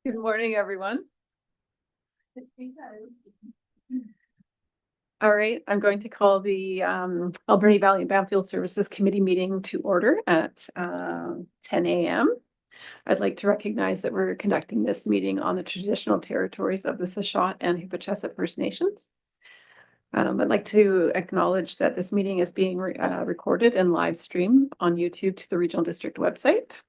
Good morning, everyone. All right, I'm going to call the Alberni Valley and Bamfield Services Committee meeting to order at 10 a.m. I'd like to recognize that we're conducting this meeting on the traditional territories of the Shawshot and Hippochesa First Nations. I'd like to acknowledge that this meeting is being recorded and live streamed on YouTube to the Regional District website.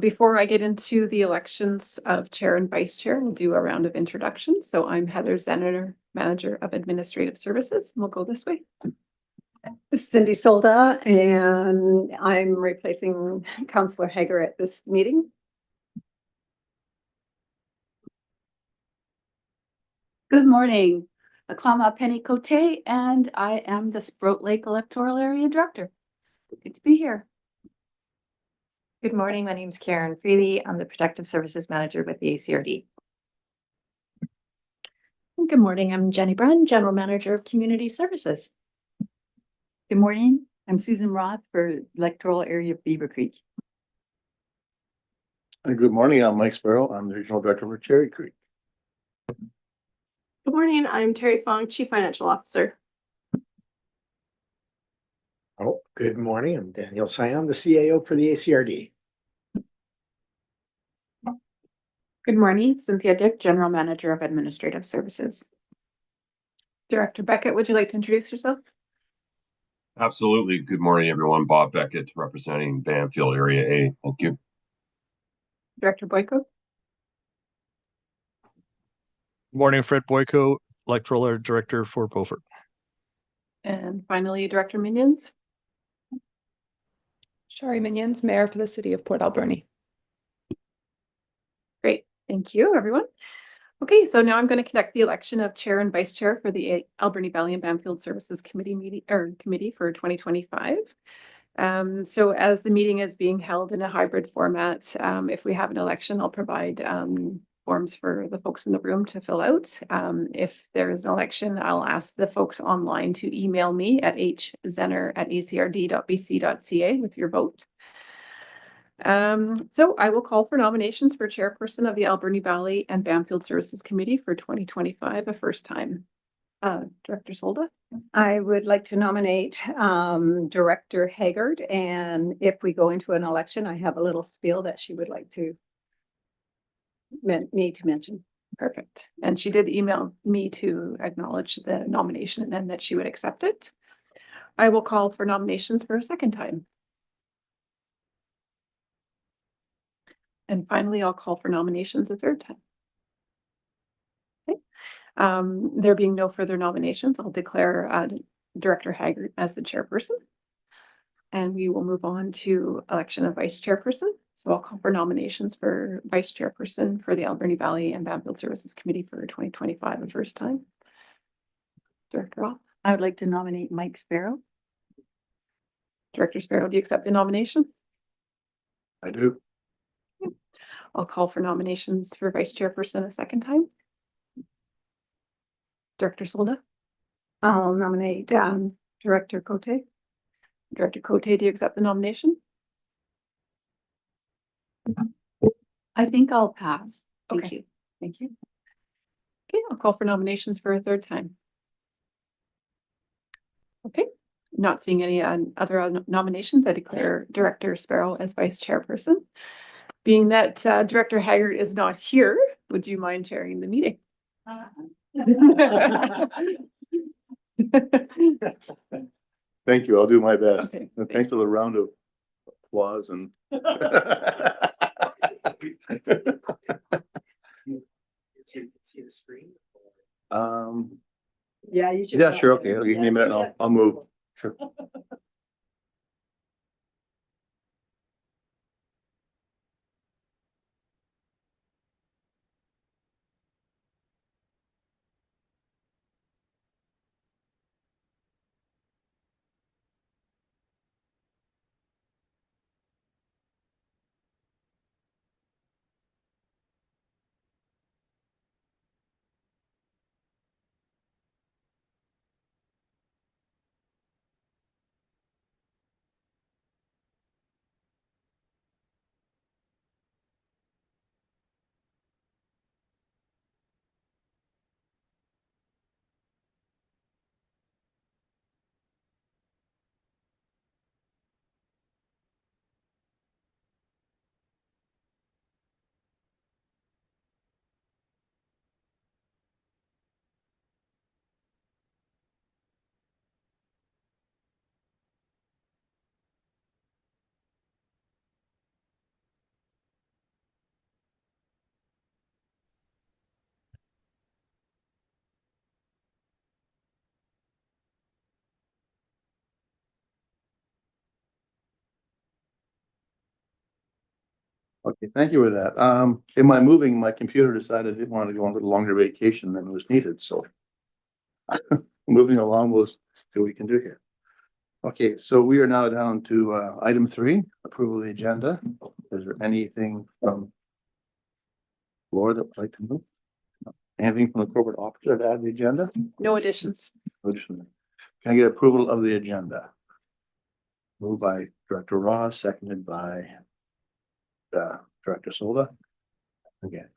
Before I get into the elections of chair and vice chair, we'll do a round of introductions. So I'm Heather Zenner, Manager of Administrative Services, and we'll go this way. This is Cindy Solda, and I'm replacing Councillor Hager at this meeting. Good morning, Aklama Penny Cote, and I am the Sprout Lake Electoral Area Director. Good to be here. Good morning, my name is Karen Freely. I'm the Protective Services Manager with the ACRD. Good morning, I'm Jenny Brunn, General Manager of Community Services. Good morning, I'm Susan Roth for Electoral Area of Beaver Creek. Good morning, I'm Mike Sparrow. I'm the Regional Director for Cherry Creek. Good morning, I'm Terry Fong, Chief Financial Officer. Oh, good morning. I'm Daniel Siam, the CAO for the ACRD. Good morning, Cynthia Dick, General Manager of Administrative Services. Director Beckett, would you like to introduce yourself? Absolutely. Good morning, everyone. Bob Beckett, representing Bamfield Area A. Thank you. Director Boyko. Morning, Fred Boyko, Electoral Area Director for Beaufort. And finally, Director Minions. Shari Minions, Mayor for the City of Port Alberni. Great, thank you, everyone. Okay, so now I'm going to conduct the election of chair and vice chair for the Alberni Valley and Bamfield Services Committee for 2025. So as the meeting is being held in a hybrid format, if we have an election, I'll provide forms for the folks in the room to fill out. If there is an election, I'll ask the folks online to email me at hzenner@acrd.bc.ca with your vote. So I will call for nominations for chairperson of the Alberni Valley and Bamfield Services Committee for 2025, a first time. Director Solda. I would like to nominate Director Haggard, and if we go into an election, I have a little spiel that she would like to me to mention. Perfect. And she did email me to acknowledge the nomination and that she would accept it. I will call for nominations for a second time. And finally, I'll call for nominations a third time. Okay. There being no further nominations, I'll declare Director Haggard as the chairperson. And we will move on to election of vice chairperson. So I'll call for nominations for vice chairperson for the Alberni Valley and Bamfield Services Committee for 2025, the first time. Director Roth. I would like to nominate Mike Sparrow. Director Sparrow, do you accept the nomination? I do. I'll call for nominations for vice chairperson a second time. Director Solda. I'll nominate Director Cote. Director Cote, do you accept the nomination? I think I'll pass. Thank you. Thank you. Okay, I'll call for nominations for a third time. Okay, not seeing any other nominations, I declare Director Sparrow as vice chairperson. Being that Director Haggard is not here, would you mind chairing the meeting? Thank you. I'll do my best. Okay, And thanks for the round of applause and. See the screen. Yeah, you should. Yeah, sure. Okay. I'll give me a minute and I'll move. Sure. Okay, thank you for that. In my moving, my computer decided it wanted to go on a little longer vacation than was needed, so. Moving along, we'll see what we can do here. Okay, so we are now down to item 3, approval of the agenda. Is there anything from Laura that would like to move? No. Anything from the corporate officer to add to the agenda? No additions. Can I get approval of the agenda? Moved by Director Ross, seconded by Director Solda. Again.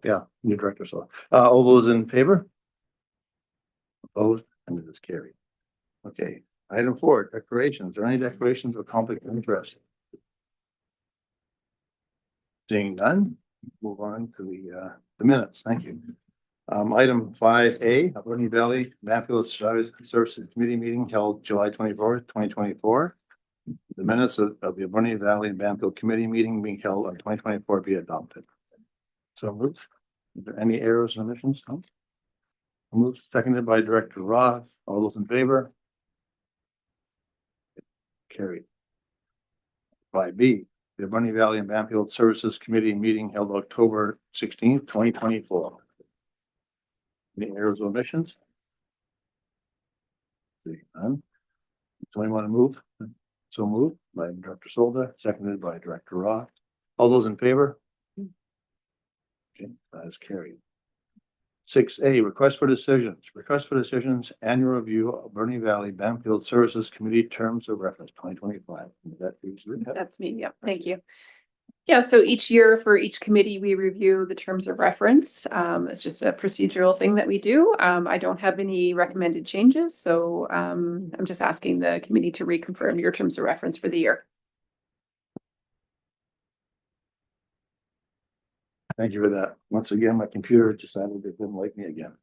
Yeah, new Director Solda. All those in favor? Opposed, and it is carried. Okay, item 4, declarations. Are there any declarations of conflict of interest? Seeing none, move on to the minutes. Thank you. Item 5A, Alberni Valley Bamfield Services Committee meeting held July 24th, 2024. The minutes of the Alberni Valley Bamfield Committee meeting being held on 2024 be adopted. So moved. Is there any errors or omissions? No. Moved, seconded by Director Roth. All those in favor? Carried. 5B, the Alberni Valley and Bamfield Services Committee meeting held October 16th, 2024. Any errors or omissions? Seeing none. Somebody want to move? So moved by Director Solda, seconded by Director Roth. All those in favor? Okay, that is carried. 6A, request for decisions. Request for decisions, annual review of Alberni Valley Bamfield Services Committee terms of reference 2025. That's me. Yep. Thank you. Yeah, so each year for each committee, we review the terms of reference. It's just a procedural thing that we do. I don't have any recommended changes, so I'm just asking the committee to reconfirm your terms of reference for the year. Thank you for that. Once again, my computer decided it didn't like me again.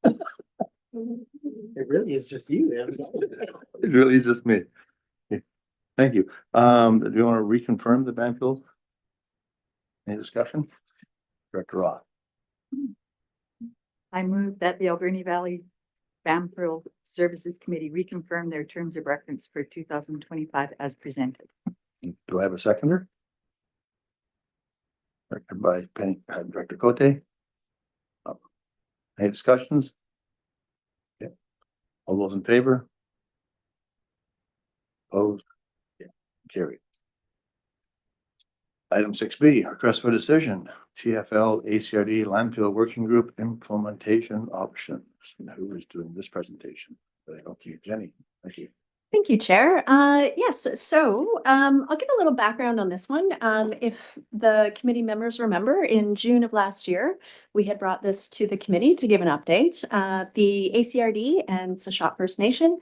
It really is just you. It really is just me. Okay. Thank you. Do you want to reconfirm the Bamfield? Any discussion? Director Roth. I move that the Alberni Valley Bamfield Services Committee reconfirm their terms of reference for 2025 as presented. Do I have a seconder? Directed by Director Cote. Any discussions? Yeah. All those in favor? Opposed? Yeah. Carried. Item 6B, request for decision, TFL ACRD Landfill Working Group Implementation Options. And who is doing this presentation? Okay, Jenny, thank you. Thank you, Chair. Yes, so I'll give a little background on this one. If the committee members remember, in June of last year, we had brought this to the committee to give an update. The ACRD and Sashot First Nation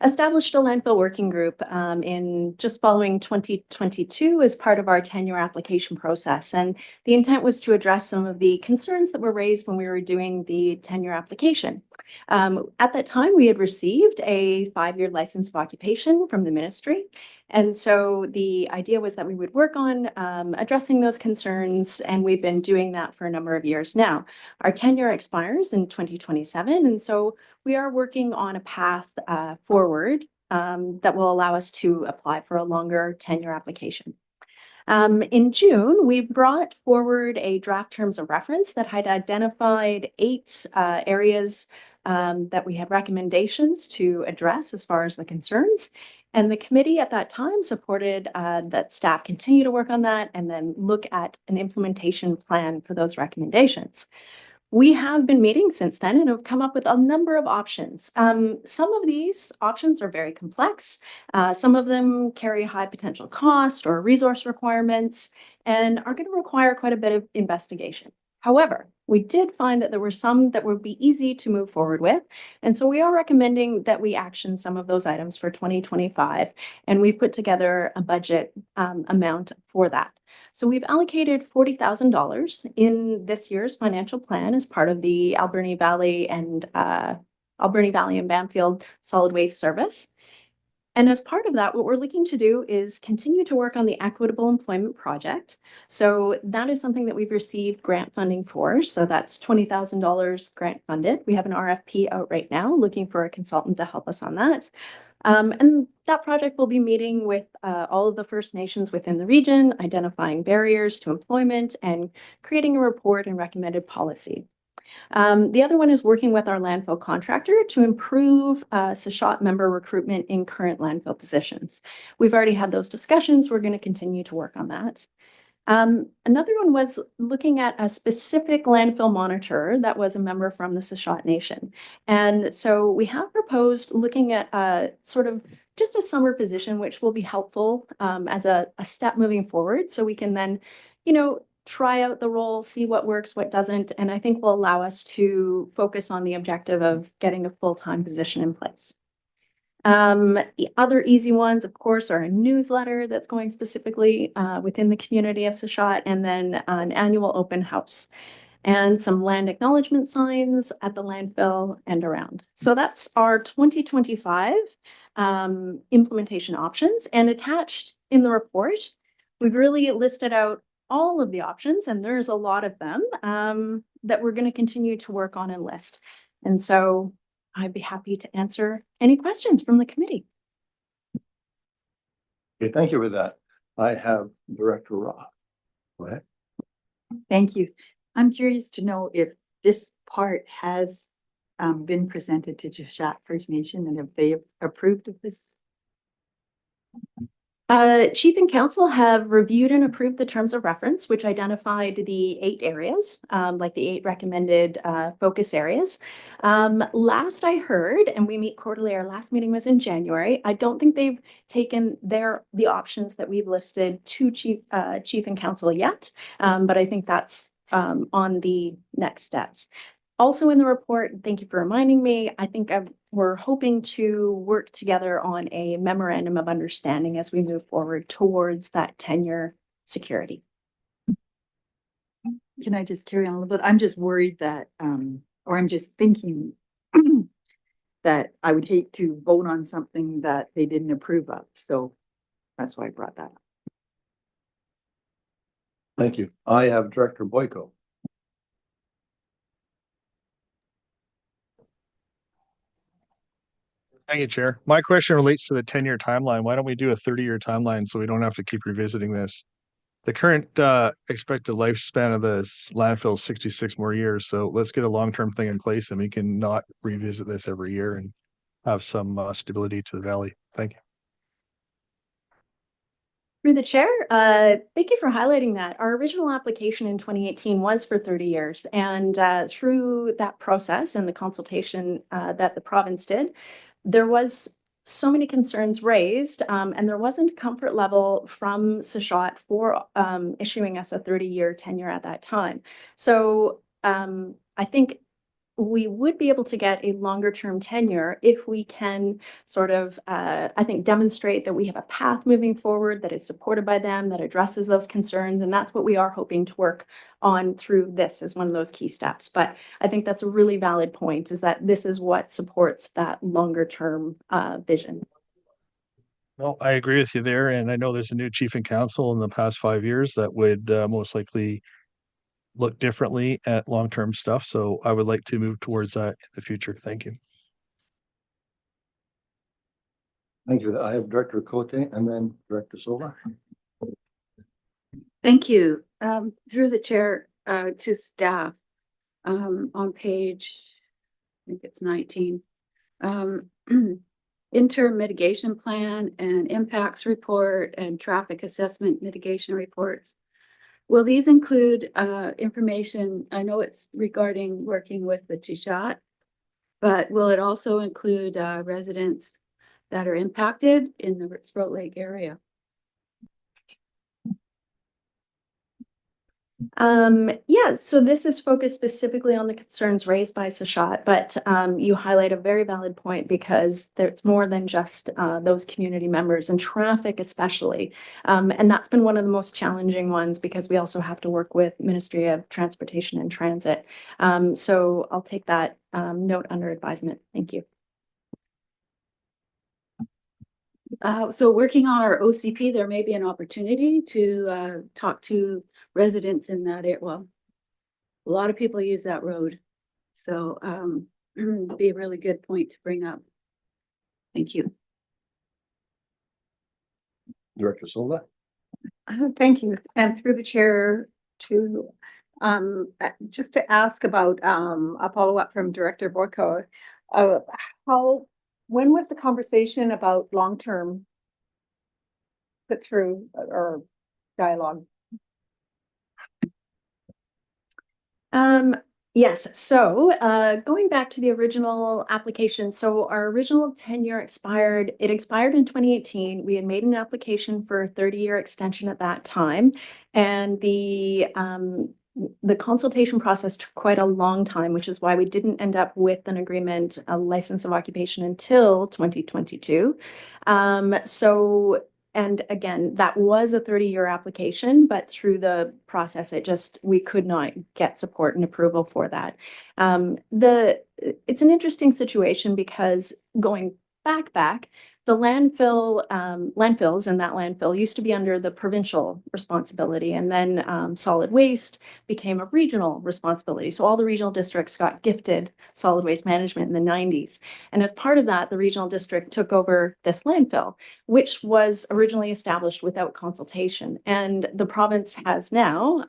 established a landfill working group in just following 2022 as part of our tenure application process. And the intent was to address some of the concerns that were raised when we were doing the tenure application. At that time, we had received a 5-year license of occupation from the ministry. And so the idea was that we would work on addressing those concerns, and we've been doing that for a number of years now. Our tenure expires in 2027, and so we are working on a path forward that will allow us to apply for a longer tenure application. In June, we brought forward a draft terms of reference that had identified 8 areas that we had recommendations to address as far as the concerns. And the committee at that time supported that staff continue to work on that and then look at an implementation plan for those recommendations. We have been meeting since then and have come up with a number of options. Some of these options are very complex. Some of them carry high potential cost or resource requirements and are going to require quite a bit of investigation. However, we did find that there were some that would be easy to move forward with. And so we are recommending that we action some of those items for 2025. And we've put together a budget amount for that. So we've allocated $40,000 in this year's financial plan as part of the Alberni Valley and Bamfield Solid Waste Service. And as part of that, what we're looking to do is continue to work on the Equitable Employment Project. So that is something that we've received grant funding for. So that's $20,000 grant funded. We have an RFP out right now looking for a consultant to help us on that. And that project will be meeting with all of the First Nations within the region, identifying barriers to employment and creating a report and recommended policy. The other one is working with our landfill contractor to improve SSHOT member recruitment in current landfill positions. We've already had those discussions. We're going to continue to work on that. Another one was looking at a specific landfill monitor that was a member from the SSHOT Nation. And so we have proposed looking at sort of just a summer position, which will be helpful as a step moving forward. So we can then, try out the role, see what works, what doesn't, and I think will allow us to focus on the objective of getting a full-time position in place. The other easy ones, of course, are a newsletter that's going specifically within the community of SSHOT, and then an annual open house and some land acknowledgement signs at the landfill and around. So that's our 2025 implementation options, and attached in the report, we've really listed out all of the options, and there's a lot of them that we're going to continue to work on and list. And so I'd be happy to answer any questions from the committee. Okay, thank you for that. I have Director Roth. Go ahead. Thank you. I'm curious to know if this part has been presented to Shushat First Nation and if they have approved of this. Chief and Council have reviewed and approved the terms of reference, which identified the 8 areas, like the 8 recommended focus areas. Last I heard, and we meet quarterly, our last meeting was in January. I don't think they've taken the options that we've listed to Chief and Council yet, but I think that's on the next steps. Also in the report, thank you for reminding me, I think we're hoping to work together on a memorandum of understanding as we move forward towards that tenure security. Can I just carry on a little bit? I'm just worried that, or I'm just thinking that I would hate to vote on something that they didn't approve of. So that's why I brought that up. Thank you. I have Director Boyko. Thank you, Chair. My question relates to the 10-year timeline. Why don't we do a 30-year timeline so we don't have to keep revisiting this? The current expected lifespan of this landfill is 66 more years. So let's get a long-term thing in place and we can not revisit this every year and have some stability to the valley. Thank you. Through the chair, thank you for highlighting that. Our original application in 2018 was for 30 years. And through that process and the consultation that the province did, there was so many concerns raised, and there wasn't comfort level from SSHOT for issuing us a 30-year tenure at that time. So I think we would be able to get a longer term tenure if we can sort of, I think, demonstrate that we have a path moving forward that is supported by them, that addresses those concerns. And that's what we are hoping to work on through this as one of those key steps. But I think that's a really valid point, is that this is what supports that longer term vision. Well, I agree with you there. And I know there's a new chief and council in the past 5 years that would most likely look differently at long-term stuff. So I would like to move towards that in the future. Thank you. Thank you. I have Director Cote and then Director Silva. Thank you. Through the chair to staff on page, I think it's 19, interim mitigation plan and impacts report and traffic assessment mitigation reports. Will these include information? I know it's regarding working with the Shushat, but will it also include residents that are impacted in the Sprout Lake area? Yeah, so this is focused specifically on the concerns raised by SSHOT, but you highlight a very valid point, because there's more than just those community members and traffic especially. And that's been one of the most challenging ones, because we also have to work with Ministry of Transportation and Transit. So I'll take that note under advisement. Thank you. So working on our OCP, there may be an opportunity to talk to residents in that area. Well, a lot of people use that road. So be a really good point to bring up. Thank you. Director Silva. Thank you. And through the chair to, just to ask about, a follow-up from Director Boyko. When was the conversation about long-term put through or dialogue? Yes, so going back to the original application, so our original tenure expired, it expired in 2018. We had made an application for a 30-year extension at that time. And the consultation process took quite a long time, which is why we didn't end up with an agreement, a license of occupation until 2022. And again, that was a 30-year application, but through the process, we could not get support and approval for that. It's an interesting situation because going back, the landfills in that landfill used to be under the provincial responsibility, and then solid waste became a regional responsibility. So all the regional districts got gifted solid waste management in the 90s. And as part of that, the regional district took over this landfill, which was originally established without consultation. And the province has now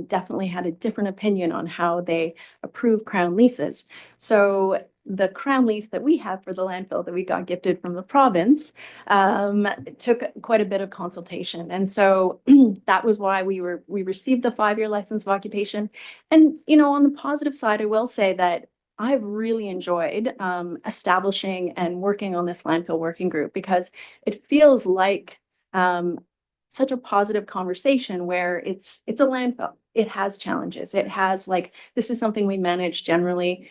definitely had a different opinion on how they approve crown leases. So the crown lease that we have for the landfill that we got gifted from the province took quite a bit of consultation. And so that was why we received the 5-year license of occupation. And, on the positive side, I will say that I've really enjoyed establishing and working on this landfill working group because it feels like such a positive conversation where it's a landfill. It has challenges. It has this is something we manage generally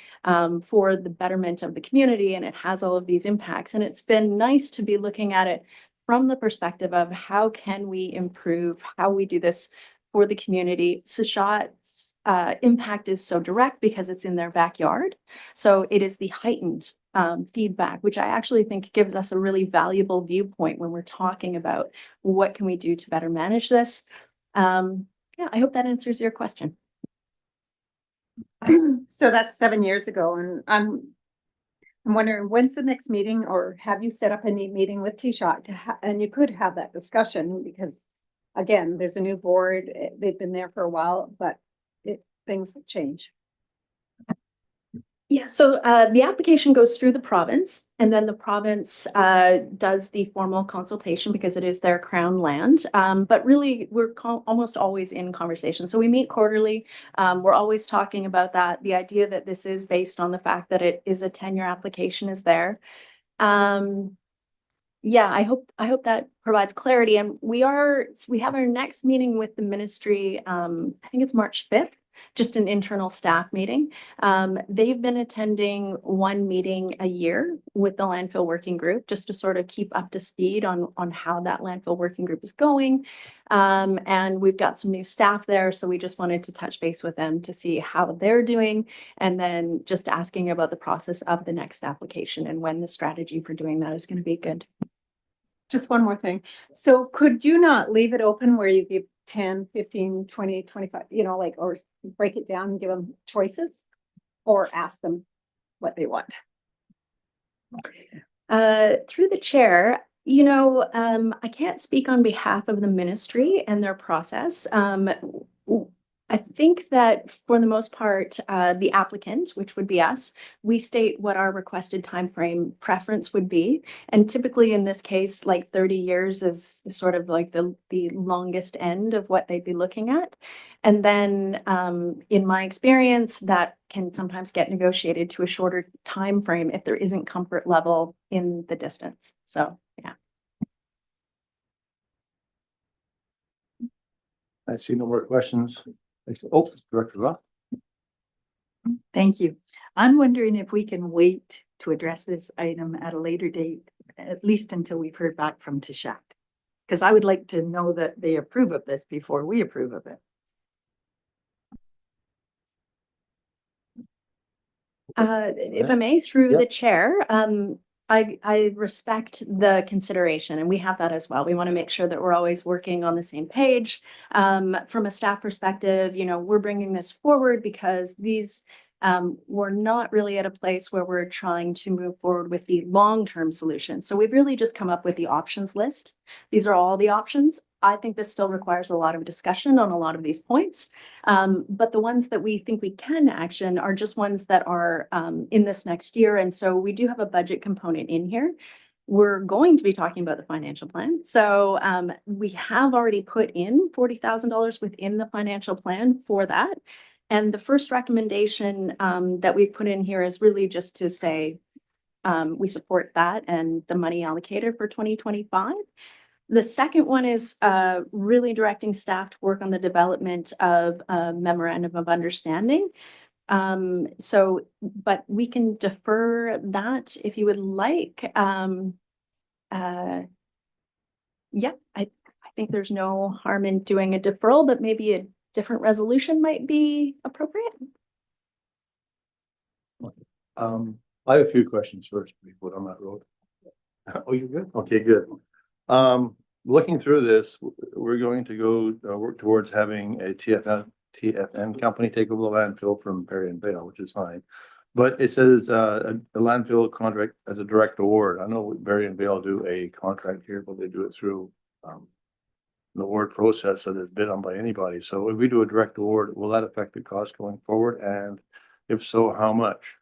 for the betterment of the community, and it has all of these impacts. And it's been nice to be looking at it from the perspective of how can we improve, how we do this for the community. Sachat's impact is so direct because it's in their backyard. So it is the heightened feedback, which I actually think gives us a really valuable viewpoint when we're talking about what can we do to better manage this. Yeah, I hope that answers your question. So that's 7 years ago, and I'm wondering when's the next meeting, or have you set up a meeting with T-Shot and you could have that discussion because again, there's a new board. They've been there for a while, but things change. Yeah, so the application goes through the province, and then the province does the formal consultation because it is their crown land. But really, we're almost always in conversation. So we meet quarterly. We're always talking about that. The idea that this is based on the fact that it is a tenure application is there. Yeah, I hope that provides clarity. And we have our next meeting with the ministry. I think it's March 5th. Just an internal staff meeting. They've been attending one meeting a year with the landfill working group just to sort of keep up to speed on how that landfill working group is going. And we've got some new staff there, so we just wanted to touch base with them to see how they're doing, and then just asking about the process of the next application and when the strategy for doing that is going to be good. Just one more thing. So could you not leave it open where you give 10, 15, 20, 25, or break it down and give them choices or ask them what they want? Through the chair, I can't speak on behalf of the ministry and their process. I think that for the most part, the applicant, which would be us, we state what our requested timeframe preference would be. And typically in this case, 30 years is sort of like the longest end of what they'd be looking at. And then in my experience, that can sometimes get negotiated to a shorter timeframe if there isn't comfort level in the distance. So, yeah. I see no more questions. Oh, Director Roth. Thank you. I'm wondering if we can wait to address this item at a later date, at least until we've heard back from T-Shot. Because I would like to know that they approve of this before we approve of it. If I may, through the chair, I respect the consideration, and we have that as well. We want to make sure that we're always working on the same page. From a staff perspective, we're bringing this forward because these We're not really at a place where we're trying to move forward with the long-term solution. So we've really just come up with the options list. These are all the options. I think this still requires a lot of discussion on a lot of these points. But the ones that we think we can action are just ones that are in this next year. And so we do have a budget component in here. We're going to be talking about the financial plan. So we have already put in $40,000 within the financial plan for that. And the first recommendation that we put in here is really just to say we support that and the money allocated for 2025. The second one is really directing staff to work on the development of a memorandum of understanding. But we can defer that if you would like. Yeah, I think there's no harm in doing a deferral, but maybe a different resolution might be appropriate. I have a few questions first before on that road. Oh, you're good? Okay, good. Looking through this, we're going to go work towards having a TFN company take over the landfill from Perry and Vale, which is fine. But it says a landfill contract as a direct award. I know Barry and Vale do a contract here, but they do it through the award process that is bid on by anybody. So if we do a direct award, will that affect the cost going forward? And if so, how much?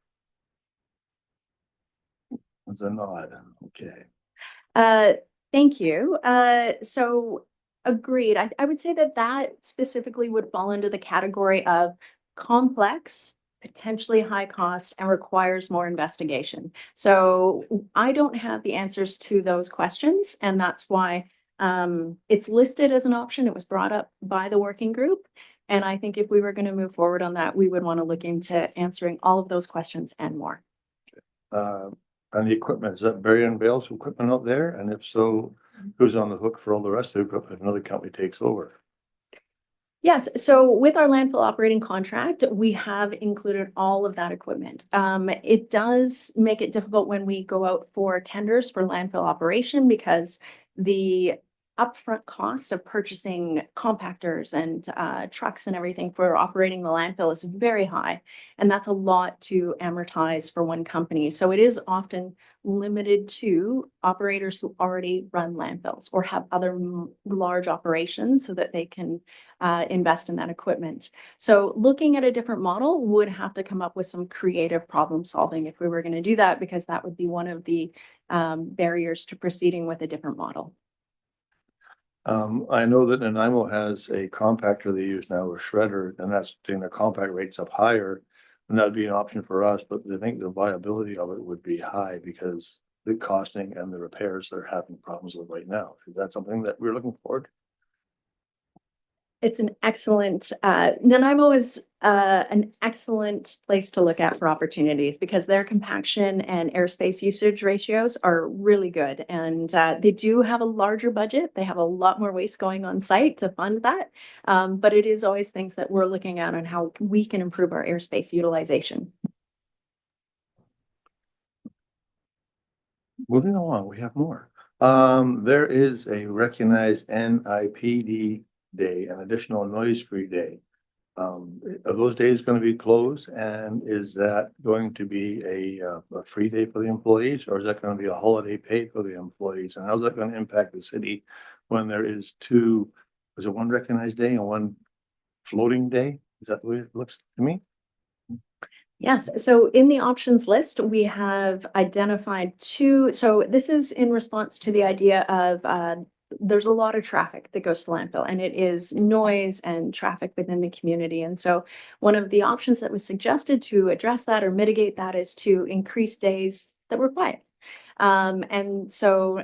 That's a nod. Okay. Thank you. So agreed. I would say that specifically would fall into the category of complex, potentially high cost, and requires more investigation. So I don't have the answers to those questions, and that's why it's listed as an option. It was brought up by the working group. And I think if we were going to move forward on that, we would want to look into answering all of those questions and more. And the equipment, is that Barry and Vale's equipment out there? And if so, who's on the hook for all the rest of the equipment if another company takes over? Yes, so with our landfill operating contract, we have included all of that equipment. It does make it difficult when we go out for tenders for landfill operation because the upfront cost of purchasing compactors and trucks and everything for operating the landfill is very high. And that's a lot to amortize for one company. So it is often limited to operators who already run landfills or have other large operations so that they can invest in that equipment. So looking at a different model would have to come up with some creative problem solving if we were going to do that, because that would be one of the barriers to proceeding with a different model. I know that Nanaimo has a compactor they use now, a shredder, and that's taking the compact rates up higher. And that'd be an option for us, but I think the viability of it would be high because the costing and the repairs they're having problems with right now. Is that something that we're looking forward? It's an excellent, Nanaimo is an excellent place to look at for opportunities because their compaction and airspace usage ratios are really good. And they do have a larger budget. They have a lot more waste going on site to fund that. But it is always things that we're looking at on how we can improve our airspace utilization. Moving along, we have more. There is a recognized NIPD day, an additional noise-free day. Are those days going to be closed? And is that going to be a free day for the employees, or is that going to be a holiday paid for the employees? And how's that going to impact the city when there is one recognized day and one floating day? Is that the way it looks to me? Yes, so in the options list, we have identified two. So this is in response to the idea of there's a lot of traffic that goes to landfill, and it is noise and traffic within the community. And so one of the options that was suggested to address that or mitigate that is to increase days that were quiet. And so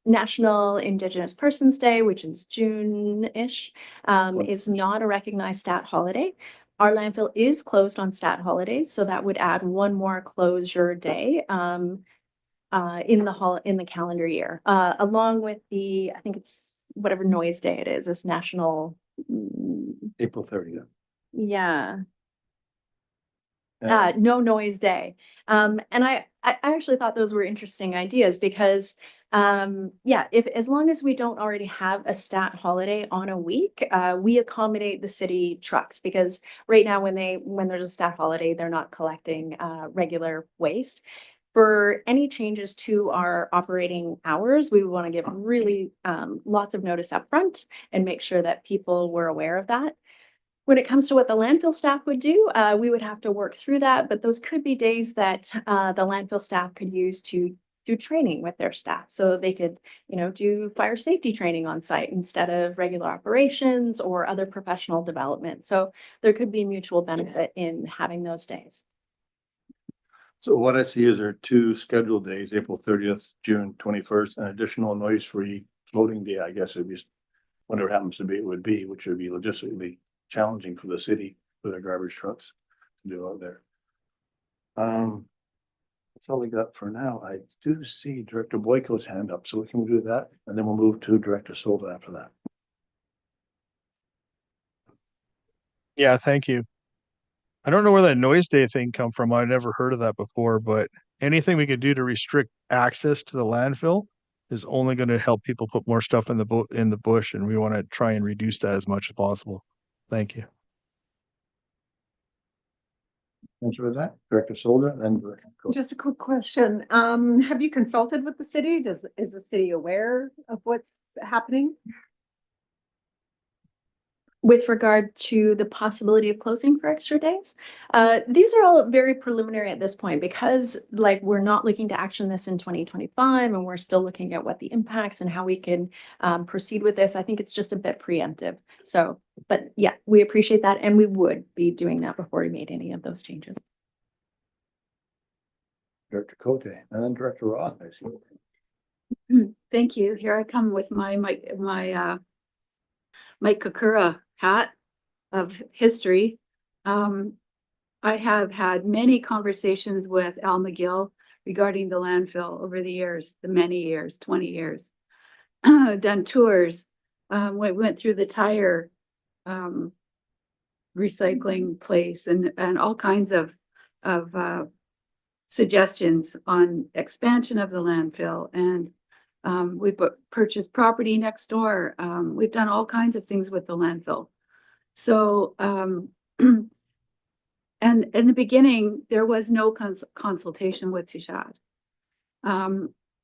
National Indigenous Persons Day, which is June-ish, is not a recognized stat holiday. Our landfill is closed on stat holidays, so that would add one more closure day in the calendar year, along with I think it's whatever noise day it is. It's National April 30th. Yeah. No noise day. And I actually thought those were interesting ideas because Yeah, if, as long as we don't already have a stat holiday on a week, we accommodate the city trucks because right now when there's a stat holiday, they're not collecting, regular waste. For any changes to our operating hours, we want to give really, lots of notice up front and make sure that people were aware of that. When it comes to what the landfill staff would do, we would have to work through that, but those could be days that the landfill staff could use to do training with their staff. So they could, do fire safety training on site instead of regular operations or other professional development. So there could be mutual benefit in having those days. So what I see is there are two scheduled days, April 30th, June 21st, an additional noise-free floating day. I guess it'd be whatever happens to be, it would be, which would be logistically challenging for the city for their garbage trucks to do out there. That's all we got for now. I do see Director Boyko's hand up, so we can do that, and then we'll move to Director Solda after that. Yeah, thank you. I don't know where that noise day thing come from. I've never heard of that before, but anything we could do to restrict access to the landfill is only going to help people put more stuff in the bush, and we want to try and reduce that as much as possible. Thank you. Thanks for that, Director Solda, then Director Coe. Just a quick question. Have you consulted with the city? Is the city aware of what's happening? With regard to the possibility of closing for extra days, these are all very preliminary at this point because we're not looking to action this in 2025 and we're still looking at what the impacts and how we can proceed with this. I think it's just a bit preemptive. So, but yeah, we appreciate that and we would be doing that before we made any of those changes. Director Cote, and then Director Roth, I see. Thank you. Here I come with my Mike Kokura hat of history. I have had many conversations with Al McGill regarding the landfill over the years, the many years, 20 years. Done tours. We went through the tire recycling place and all kinds of suggestions on expansion of the landfill, and we've purchased property next door. We've done all kinds of things with the landfill. So, and in the beginning, there was no consultation with Tishat.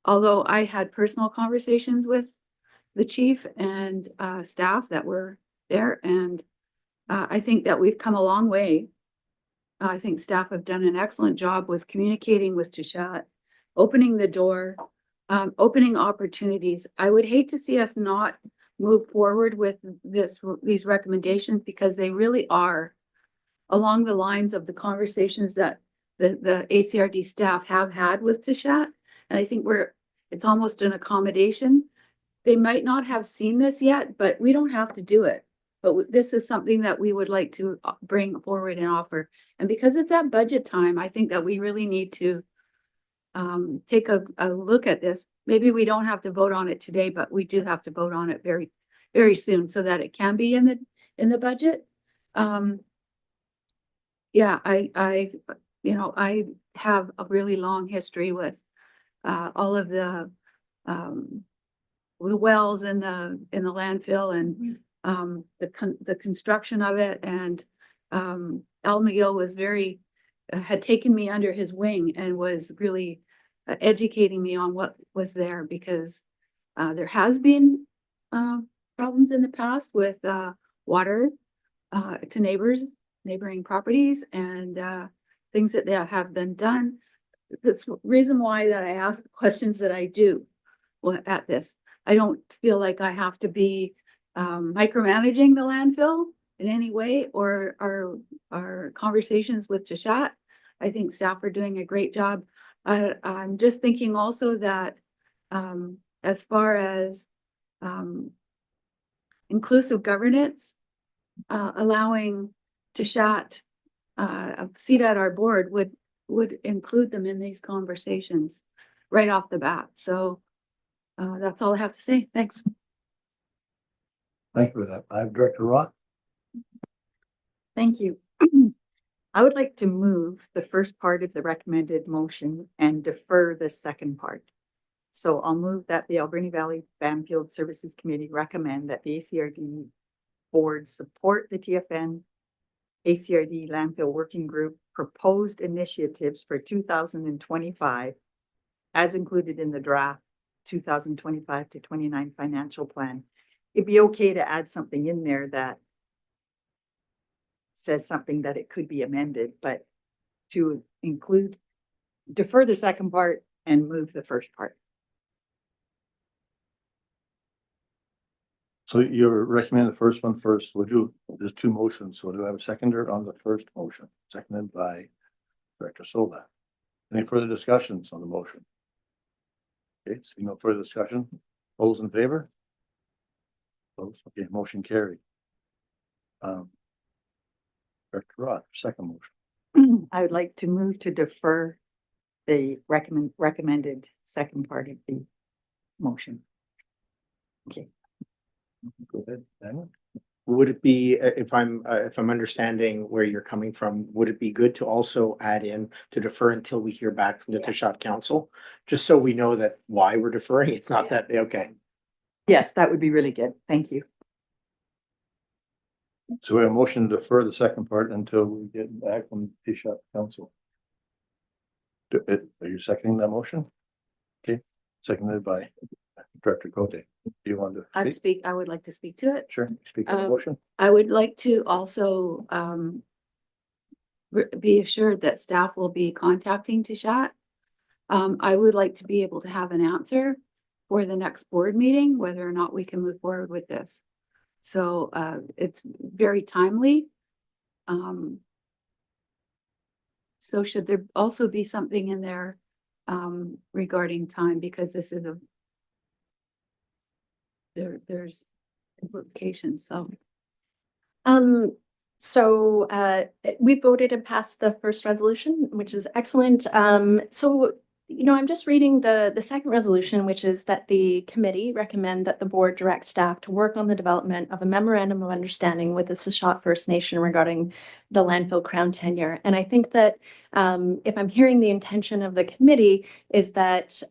Although I had personal conversations with the chief and staff that were there, and I think that we've come a long way. I think staff have done an excellent job with communicating with Tishat, opening the door, opening opportunities. I would hate to see us not move forward with these recommendations because they really are along the lines of the conversations that the ACRD staff have had with Tishat. And I think it's almost an accommodation. They might not have seen this yet, but we don't have to do it. But this is something that we would like to bring forward and offer. And because it's at budget time, I think that we really need to take a look at this. Maybe we don't have to vote on it today, but we do have to vote on it very, very soon so that it can be in the budget. Yeah, I have a really long history with all of the wells in the landfill and the construction of it, and Al McGill was had taken me under his wing and was really educating me on what was there, because there has been problems in the past with water to neighboring properties, and things that have been done. That's the reason why that I ask the questions that I do at this. I don't feel like I have to be micromanaging the landfill in any way, or our conversations with Tishat. I think staff are doing a great job. I'm just thinking also that as far as inclusive governance, allowing Tishat a seat at our board would include them in these conversations right off the bat. So that's all I have to say. Thanks. Thank you for that. I have Director Roth. Thank you. I would like to move the first part of the recommended motion and defer the second part. So I'll move that the Alberni Valley Bamfield Services Committee recommend that the ACRD board support the TFN ACRD landfill working group proposed initiatives for 2025 as included in the draft 2025 to 29 financial plan. It'd be okay to add something in there that says something that it could be amended, but to include, defer the second part and move the first part. So you recommend the first one first. There's two motions. So do I have a seconder on the first motion? Seconded by Director Solda. Any further discussions on the motion? Okay, see no further discussion. All those in favor? Opposed? Okay, motion carried. Director Roth, second motion. I would like to move to defer the recommended second part of the motion. Okay. Go ahead, Daniel. Would it be, if I'm understanding where you're coming from, would it be good to also add in to defer until we hear back from the Tishat Council? Just so we know that why we're deferring, it's not that, okay. Yes, that would be really good. Thank you. So we have a motion to defer the second part until we get back from the Tishat Council. Are you seconding that motion? Okay, seconded by Director Cote. Do you want to speak? I would like to speak to it. Sure, speak on the motion. I would like to also be assured that staff will be contacting Tishat. I would like to be able to have an answer for the next board meeting, whether or not we can move forward with this. So it's very timely. So should there also be something in there regarding time, because this is there's implications, so. We voted and passed the first resolution, which is excellent. I'm just reading the second resolution, which is that the committee recommend that the board direct staff to work on the development of a memorandum of understanding with the Shuswap First Nation regarding the landfill crown tenure. And I think that if I'm hearing the intention of the committee is that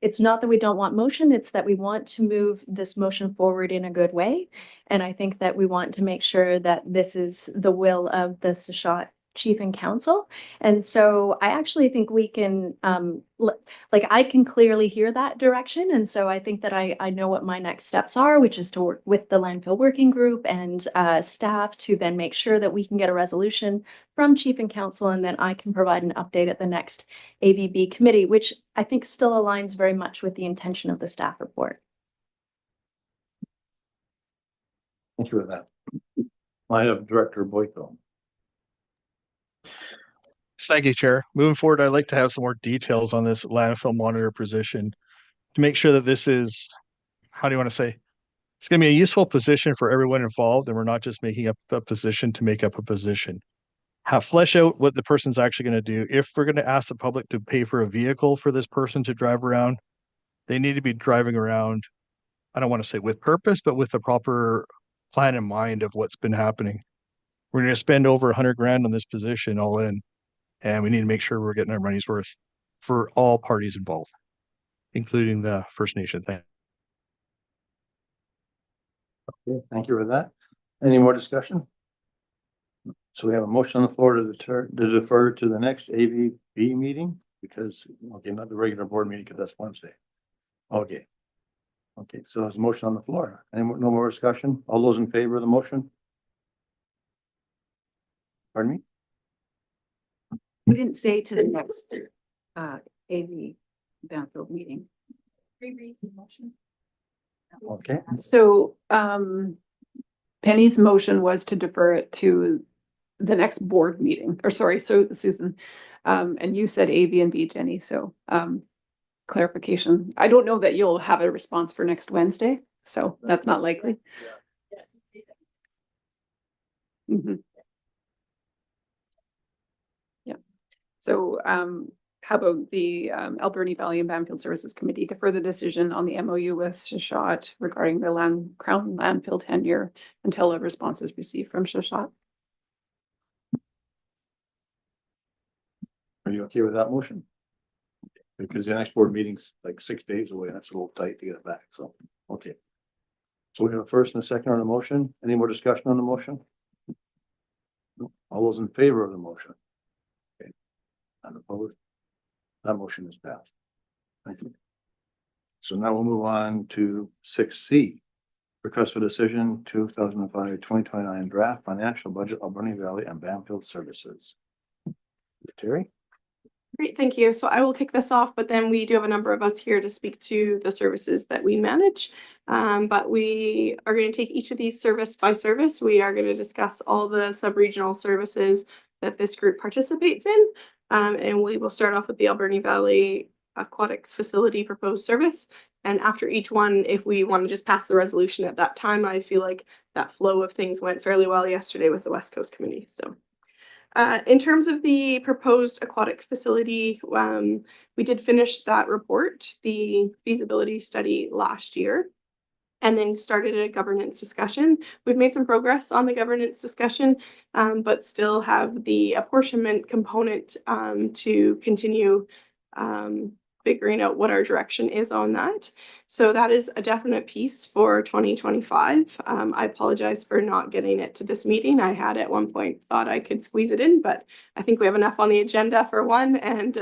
it's not that we don't want motion, it's that we want to move this motion forward in a good way. And I think that we want to make sure that this is the will of the Shuswap Chief and Council. And so I actually think we can, I can clearly hear that direction. And so I think that I know what my next steps are, which is to work with the landfill working group and staff to then make sure that we can get a resolution from Chief and Council, and then I can provide an update at the next AVB committee, which I think still aligns very much with the intention of the staff report. Thank you for that. I have Director Boyko. Thank you, Chair. Moving forward, I'd like to have some more details on this landfill monitor position to make sure that this is, how do you want to say? It's going to be a useful position for everyone involved, and we're not just making up a position to make up a position. Flesh out what the person's actually going to do. If we're going to ask the public to pay for a vehicle for this person to drive around, they need to be driving around, I don't want to say with purpose, but with the proper plan in mind of what's been happening. We're going to spend over 100 grand on this position all in, and we need to make sure we're getting our money's worth for all parties involved, including the First Nation thing. Okay, thank you for that. Any more discussion? So we have a motion on the floor to defer to the next AVB meeting because, okay, not the regular board meeting because that's Wednesday. Okay. Okay, so there's a motion on the floor. No more discussion? All those in favor of the motion? Pardon me? We didn't say to the next AV Bamfield meeting. Reread the motion. Okay, So Penny's motion was to defer it to the next board meeting, or sorry, so Susan, and you said A, B, and B, Jenny, so clarification. I don't know that you'll have a response for next Wednesday, so that's not likely. Mhm. Yeah, so how about the Alberni Valley and Bamfield Services Committee defer the decision on the MOU with Shuswap regarding the Crown landfill tenure until a response is received from Shuswap? are you okay with that motion? Because the next board meeting's like 6 days away. That's a little tight to get it back, so, okay. So we have a first and a second on the motion. Any more discussion on the motion? All those in favor of the motion? Okay. None opposed? That motion is passed. Thank you. So now we'll move on to 6C. Request for decision 2005-2029 draft financial budget, Alberni Valley and Bamfield Services. Terry? Great, thank you. So I will kick this off, but then we do have a number of us here to speak to the services that we manage. But we are going to take each of these service by service. We are going to discuss all the sub-regional services that this group participates in. And we will start off with the Alberni Valley Aquatics Facility proposed service. And after each one, if we want to just pass the resolution at that time, I feel like that flow of things went fairly well yesterday with the West Coast Committee. So in terms of the proposed aquatic facility, we did finish that report, the feasibility study last year, and then started a governance discussion. We've made some progress on the governance discussion, but still have the apportionment component to continue figuring out what our direction is on that. So that is a definite piece for 2025. I apologize for not getting it to this meeting. I had at one point thought I could squeeze it in, but I think we have enough on the agenda for one, and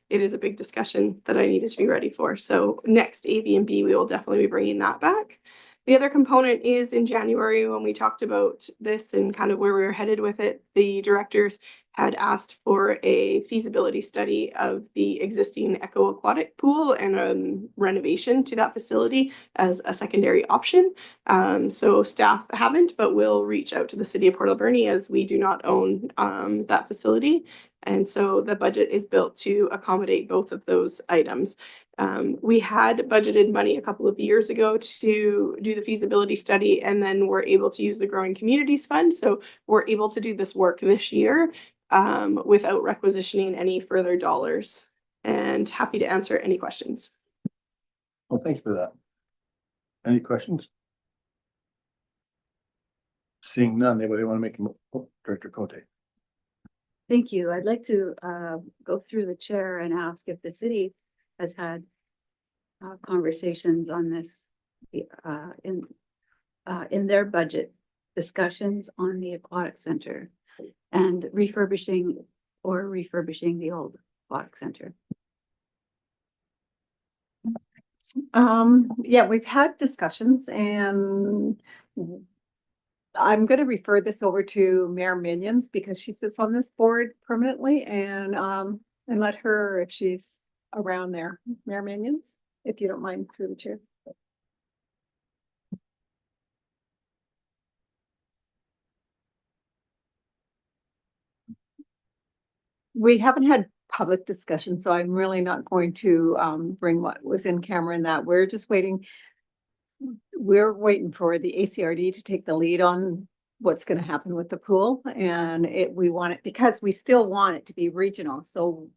it is a big discussion that I needed to be ready for. So next AV&B, we will definitely be bringing that back. The other component is in January when we talked about this and kind of where we were headed with it, the directors had asked for a feasibility study of the existing Echo Aquatic pool and renovation to that facility as a secondary option. So staff haven't, but will reach out to the city of Port Alberni as we do not own that facility. And so the budget is built to accommodate both of those items. We had budgeted money a couple of years ago to do the feasibility study, and then we're able to use the Growing Communities Fund. So we're able to do this work this year without requisitioning any further dollars, and happy to answer any questions. Well, thank you for that. Any questions? Seeing none, anybody want to make Director Cote? Thank you. I'd like to go through the chair and ask if the city has had conversations on this in their budget discussions on the aquatic center and refurbishing the old aquatic center. Yeah, we've had discussions, and I'm going to refer this over to Mayor Minions because she sits on this board permanently, and let her, if she's around there, Mayor Minions, if you don't mind, through the chair. We haven't had public discussion, so I'm really not going to bring what was in camera in that. We're just waiting. We're waiting for the ACRD to take the lead on what's going to happen with the pool, and we want it because we still want it to be regional. So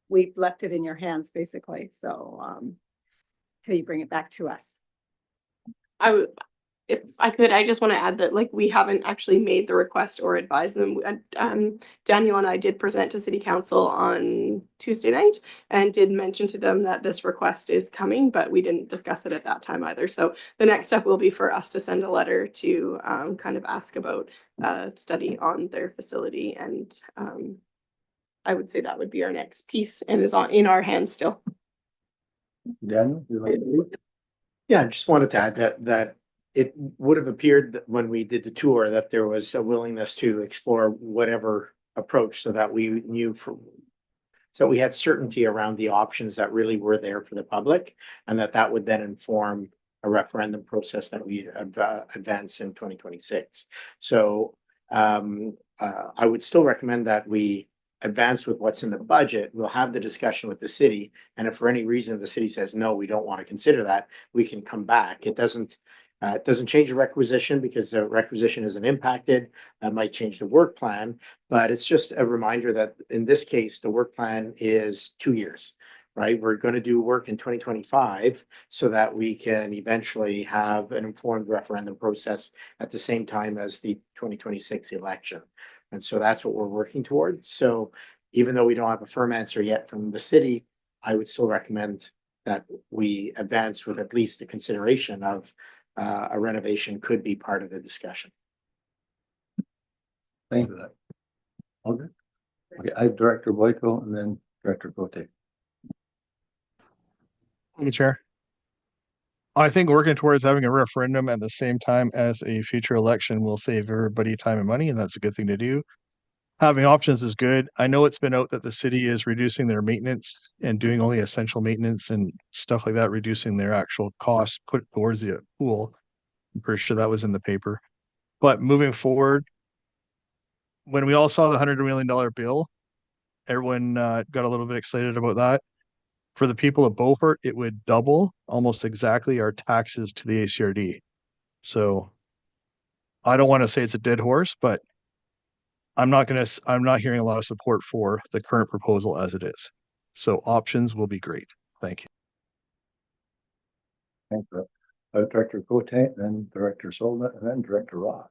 we've left it in your hands basically. So till you bring it back to us. If I could, I just want to add that like we haven't actually made the request or advised them. Daniel and I did present to City Council on Tuesday night and did mention to them that this request is coming, but we didn't discuss it at that time either. So the next step will be for us to send a letter to kind of ask about study on their facility, and I would say that would be our next piece and is in our hands still. Daniel, you like to? Yeah, I just wanted to add that it would have appeared that when we did the tour that there was a willingness to explore whatever approach so that we knew so we had certainty around the options that really were there for the public, and that would then inform a referendum process that we advance in 2026. So I would still recommend that we advance with what's in the budget. We'll have the discussion with the city, and if for any reason the city says no, we don't want to consider that, we can come back. It doesn't change the requisition because the requisition isn't impacted. That might change the work plan, but it's just a reminder that in this case, the work plan is 2 years, right? We're going to do work in 2025 so that we can eventually have an informed referendum process at the same time as the 2026 election. And so that's what we're working towards. So even though we don't have a firm answer yet from the city, I would still recommend that we advance with at least the consideration of a renovation could be part of the discussion. Thank you for that. All good. Okay, I have Director Boyko and then Director Cote. Thank you, Chair. I think working towards having a referendum at the same time as a future election will save everybody time and money, and that's a good thing to do. Having options is good. I know it's been out that the city is reducing their maintenance and doing only essential maintenance and stuff like that, reducing their actual costs put towards the pool. I'm pretty sure that was in the paper. But moving forward, when we all saw the $100 million bill, everyone got a little bit excited about that. For the people of Beaufort, it would double almost exactly our taxes to the ACRD. So I don't want to say it's a dead horse, but I'm not hearing a lot of support for the current proposal as it is. So options will be great. Thank you. Thank you. Director Cote, then Director Solda, and then Director Roth.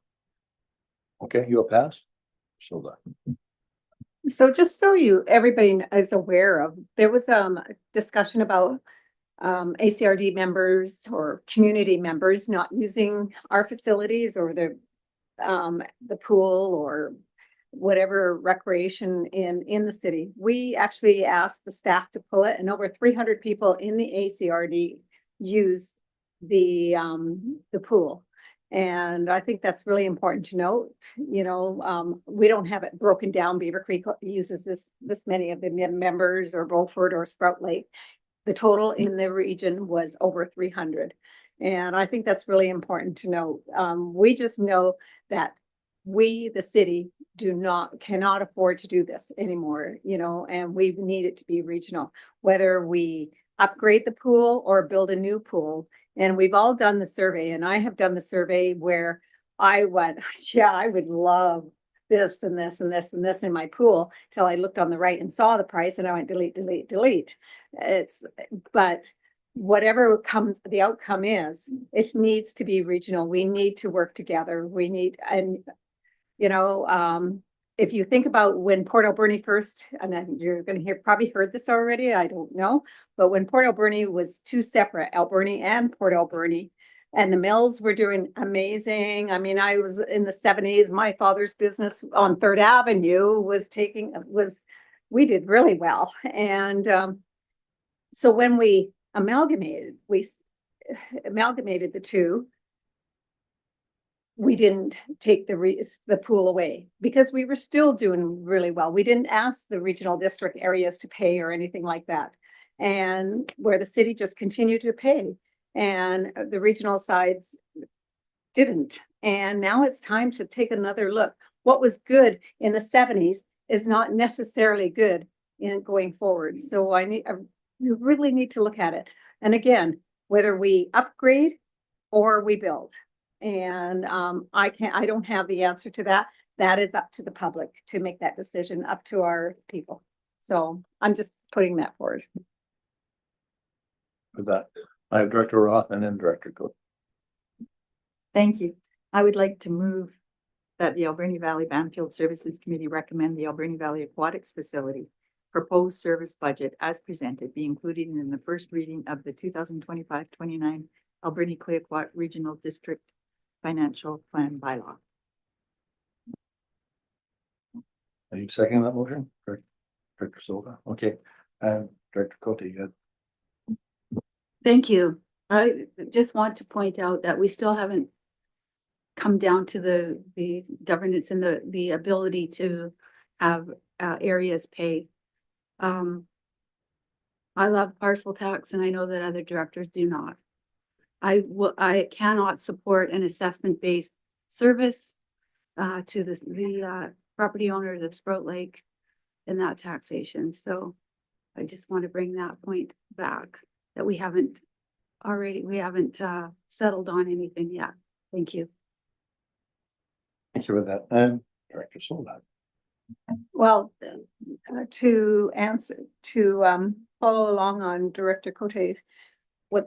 Okay, you'll pass? Solda. So just so everybody is aware of, there was a discussion about ACRD members or community members not using our facilities or the pool or whatever recreation in the city. We actually asked the staff to pull it, and over 300 people in the ACRD use the pool. And I think that's really important to note. You know, we don't have it broken down. Beaver Creek uses this many of the members, or Beaufort or Sprout Lake. The total in the region was over 300. And I think that's really important to note. We just know that we, the city, cannot afford to do this anymore, you know, and we need it to be regional, whether we upgrade the pool or build a new pool. And we've all done the survey, and I have done the survey where I went, yeah, I would love this and this and this and this in my pool, till I looked on the right and saw the price, and I went delete, delete, delete. But whatever the outcome is, it needs to be regional. We need to work together. We need, and you know, if you think about when Port Alberni first, and then you're going to probably heard this already, I don't know, but when Port Alberni was two separate, Alberni and Port Alberni, and the mills were doing amazing. I mean, I was in the 70s, my father's business on 3rd Avenue we did really well. And so when we amalgamated the two, we didn't take the pool away because we were still doing really well. We didn't ask the regional district areas to pay or anything like that. And where the city just continued to pay, and the regional sides didn't. And now it's time to take another look. What was good in the 70s is not necessarily good in going forward. So you really need to look at it. And again, whether we upgrade or we build. And I don't have the answer to that. That is up to the public to make that decision, up to our people. So I'm just putting that forward. With that, I have Director Roth and then Director Cote. Thank you. I would like to move that the Alberni Valley Bamfield Services Committee recommend the Alberni Valley Aquatics Facility proposed service budget as presented be included in the first reading of the 2025-29 Alberni Clayoquot Regional District Financial Plan Bylaw. Are you seconding that motion? Director Solda. Okay. Director Cote, you got. Thank you. I just want to point out that we still haven't come down to the governance and the ability to have areas pay. I love parcel tax, and I know that other directors do not. I cannot support an assessment-based service to the property owners of Sprout Lake in that taxation. So I just want to bring that point back, that we haven't settled on anything yet. Thank you. Thank you for that. And Director Solda. Well, to follow along on Director Cote's,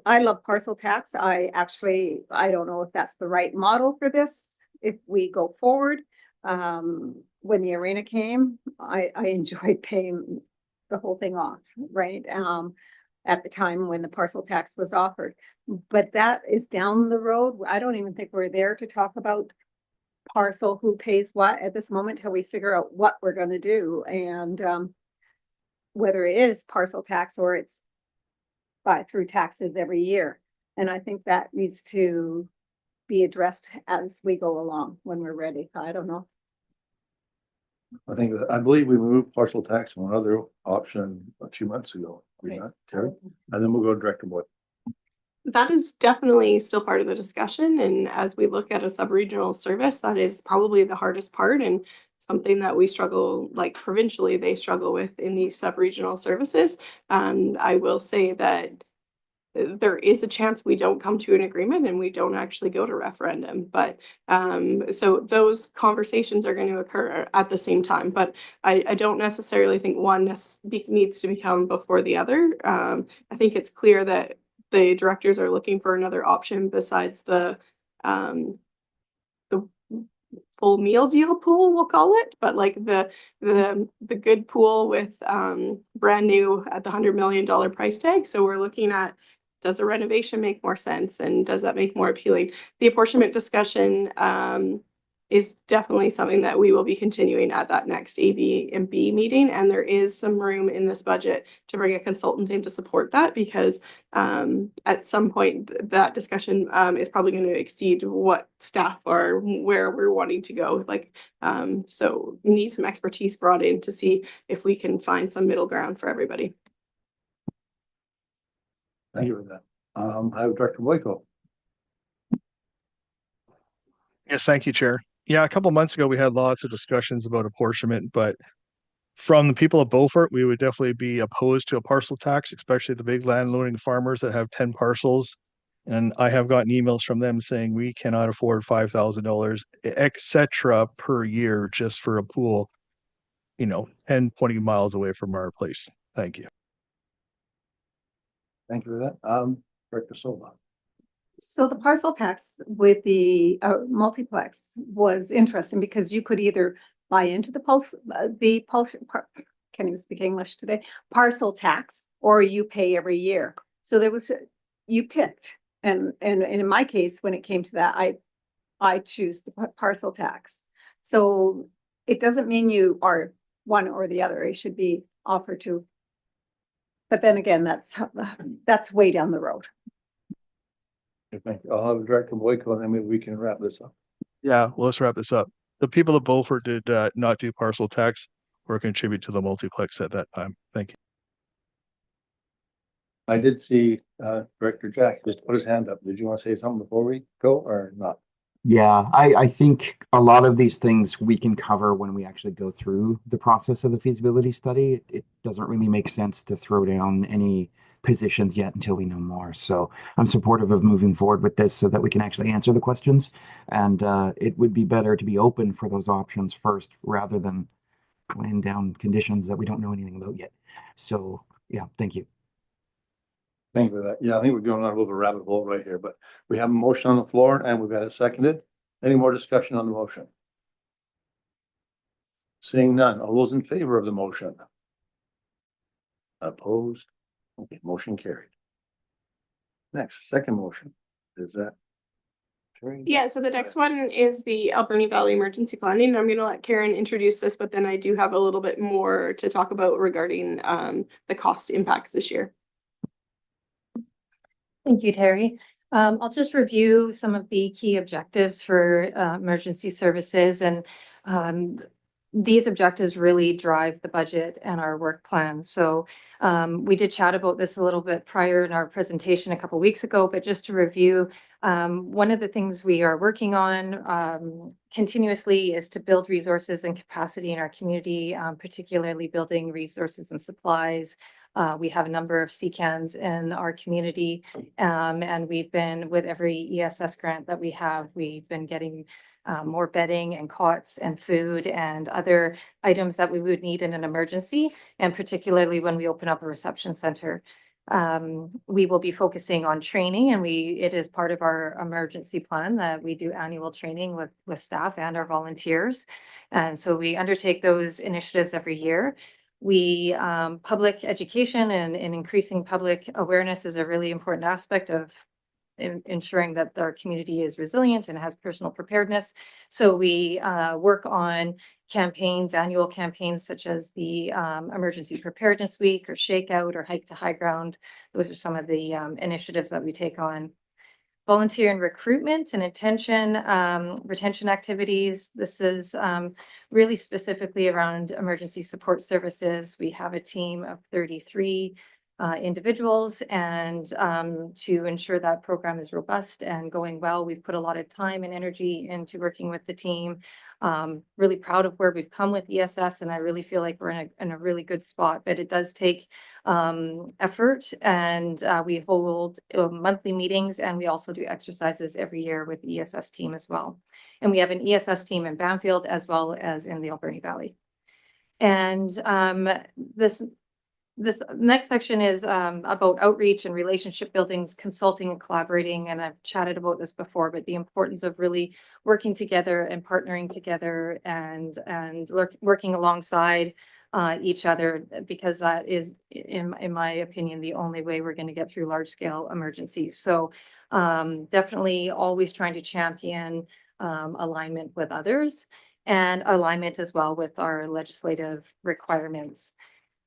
I love parcel tax. I don't know if that's the right model for this. If we go forward, when the arena came, I enjoyed paying the whole thing off, right? At the time when the parcel tax was offered. But that is down the road. I don't even think we're there to talk about parcel, who pays what at this moment till we figure out what we're gonna do and whether it is parcel tax or it's through taxes every year. And I think that needs to be addressed as we go along when we're ready. I don't know. I believe we moved partial tax on another option a few months ago. Are we Okay. not, Terry? And then we'll go to Director Boyd. That is definitely still part of the discussion, and as we look at a sub-regional service, that is probably the hardest part and something that we struggle, like provincially, they struggle with in these sub-regional services. I will say that there is a chance we don't come to an agreement and we don't actually go to referendum, but so those conversations are going to occur at the same time, but I don't necessarily think one needs to become before the other. I think it's clear that the directors are looking for another option besides the full meal deal pool, we'll call it, but like the good pool with brand new at the $100 million price tag. So we're looking at, does a renovation make more sense, and does that make more appealing? The apportionment discussion is definitely something that we will be continuing at that next AB and B meeting, and there is some room in this budget to bring a consultant in to support that, because at some point that discussion is probably going to exceed what staff are, where we're wanting to go. Like so we need some expertise brought in to see if we can find some middle ground for everybody. Thank you for that. I have Director Boyko. Yes, thank you, Chair. Yeah, a couple months ago, we had lots of discussions about apportionment, but from the people of Beaufort, we would definitely be opposed to a parcel tax, especially the big landowning farmers that have 10 parcels. And I have gotten emails from them saying we cannot afford $5,000, etc. per year just for a pool, 10, 20 miles away from our place. Thank you. Thank you for that. Director Silva. So the parcel tax with the multiplex was interesting because you could either buy into the can't even speak English today, parcel tax, or you pay every year. So there was, you picked, and in my case, when it came to that, I choose the parcel tax. So it doesn't mean you are one or the other. It should be offered to. But then again, that's way down the road. Okay, thank you. I'll have Director Boyko, and then maybe we can wrap this up. Yeah, well, let's wrap this up. The people of Beaufort did not do parcel tax or contribute to the multiplex at that time. Thank you. I did see Director Jack just put his hand up. Did you want to say something before we go or not? Yeah, I think a lot of these things we can cover when we actually go through the process of the feasibility study. It doesn't really make sense to throw down any positions yet until we know more. So I'm supportive of moving forward with this so that we can actually answer the questions. And it would be better to be open for those options first rather than laying down conditions that we don't know anything about yet. So yeah, thank you. Thank you for that. Yeah, I think we're going on a little bit of a rabbit hole right here, but we have a motion on the floor and we've got it seconded. Any more discussion on the motion? Seeing none. All those in favor of the motion? Opposed? Okay, motion carried. Next, second motion. Is that? Terry? Yeah, so the next one is the Alberni Valley Emergency Planning. I'm going to let Karen introduce this, but then I do have a little bit more to talk about regarding the cost impacts this year. Thank you, Terry. I'll just review some of the key objectives for emergency services, and these objectives really drive the budget and our work plan. So we did chat about this a little bit prior in our presentation a couple of weeks ago, but just to review, one of the things we are working on continuously is to build resources and capacity in our community, particularly building resources and supplies. We have a number of CCANs in our community, and we've been, with every ESS grant that we have, we've been getting more bedding and cots and food and other items that we would need in an emergency, and particularly when we open up a reception center. We will be focusing on training, and it is part of our emergency plan that we do annual training with staff and our volunteers. And so we undertake those initiatives every year. Public education and increasing public awareness is a really important aspect of ensuring that our community is resilient and has personal preparedness. So we work on campaigns, annual campaigns such as the Emergency Preparedness Week or Shakeout or Hike to High Ground. Those are some of the initiatives that we take on. Volunteer and recruitment and retention activities. This is really specifically around emergency support services. We have a team of 33 individuals, and to ensure that program is robust and going well, we've put a lot of time and energy into working with the team. Really proud of where we've come with ESS, and I really feel like we're in a really good spot, but it does take effort, and we hold monthly meetings, and we also do exercises every year with the ESS team as well. And we have an ESS team in Bamfield as well as in the Alberni Valley. And this next section is about outreach and relationship buildings, consulting and collaborating. And I've chatted about this before, but the importance of really working together and partnering together and working alongside each other, because that is, in my opinion, the only way we're going to get through large scale emergencies. So definitely always trying to champion alignment with others and alignment as well with our legislative requirements.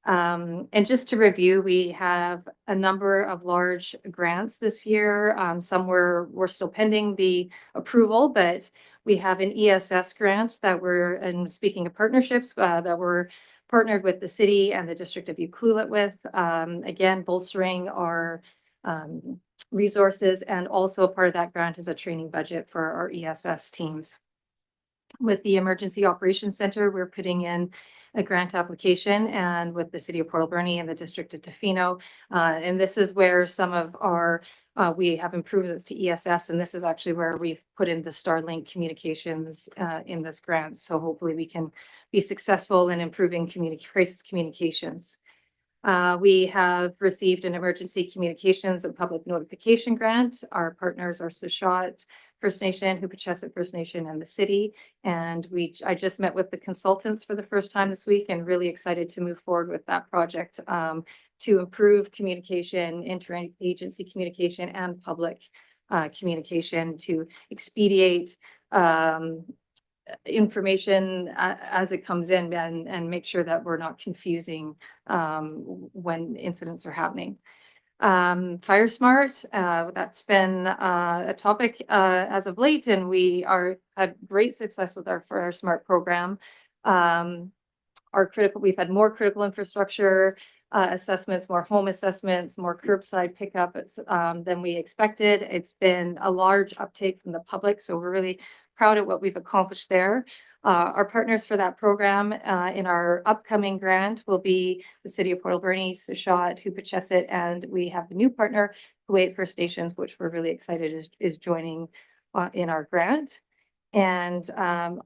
And just to review, we have a number of large grants this year. Some we're still pending the approval, but we have an ESS grant that and speaking of partnerships, that we're partnered with the city and the District of Ucluelet with, again, bolstering our resources, and also part of that grant is a training budget for our ESS teams. With the Emergency Operations Center, we're putting in a grant application, and with the City of Port Alberni and the District of Tofino. And this is where some of our, we have improvements to ESS, and this is actually where we've put in the Starlink communications in this grant. So hopefully we can be successful in improving crisis communications. We have received an emergency communications and public notification grant. Our partners are Sashot First Nation, Hupecheset First Nation, and the city. And I just met with the consultants for the first time this week, and really excited to move forward with that project to improve communication, interagency communication, and public communication to expedite information as it comes in, and make sure that we're not confusing when incidents are happening. Fire Smart, that's been a topic as of late, and we had great success with our Fire Smart program. We've had more critical infrastructure assessments, more home assessments, more curbside pickup than we expected. It's been a large uptake from the public, so we're really proud of what we've accomplished there. Our partners for that program in our upcoming grant will be the City of Port Alberni, Sashot, Hupecheset, and we have a new partner, Kuwait First Nations, which we're really excited is joining in our grant. And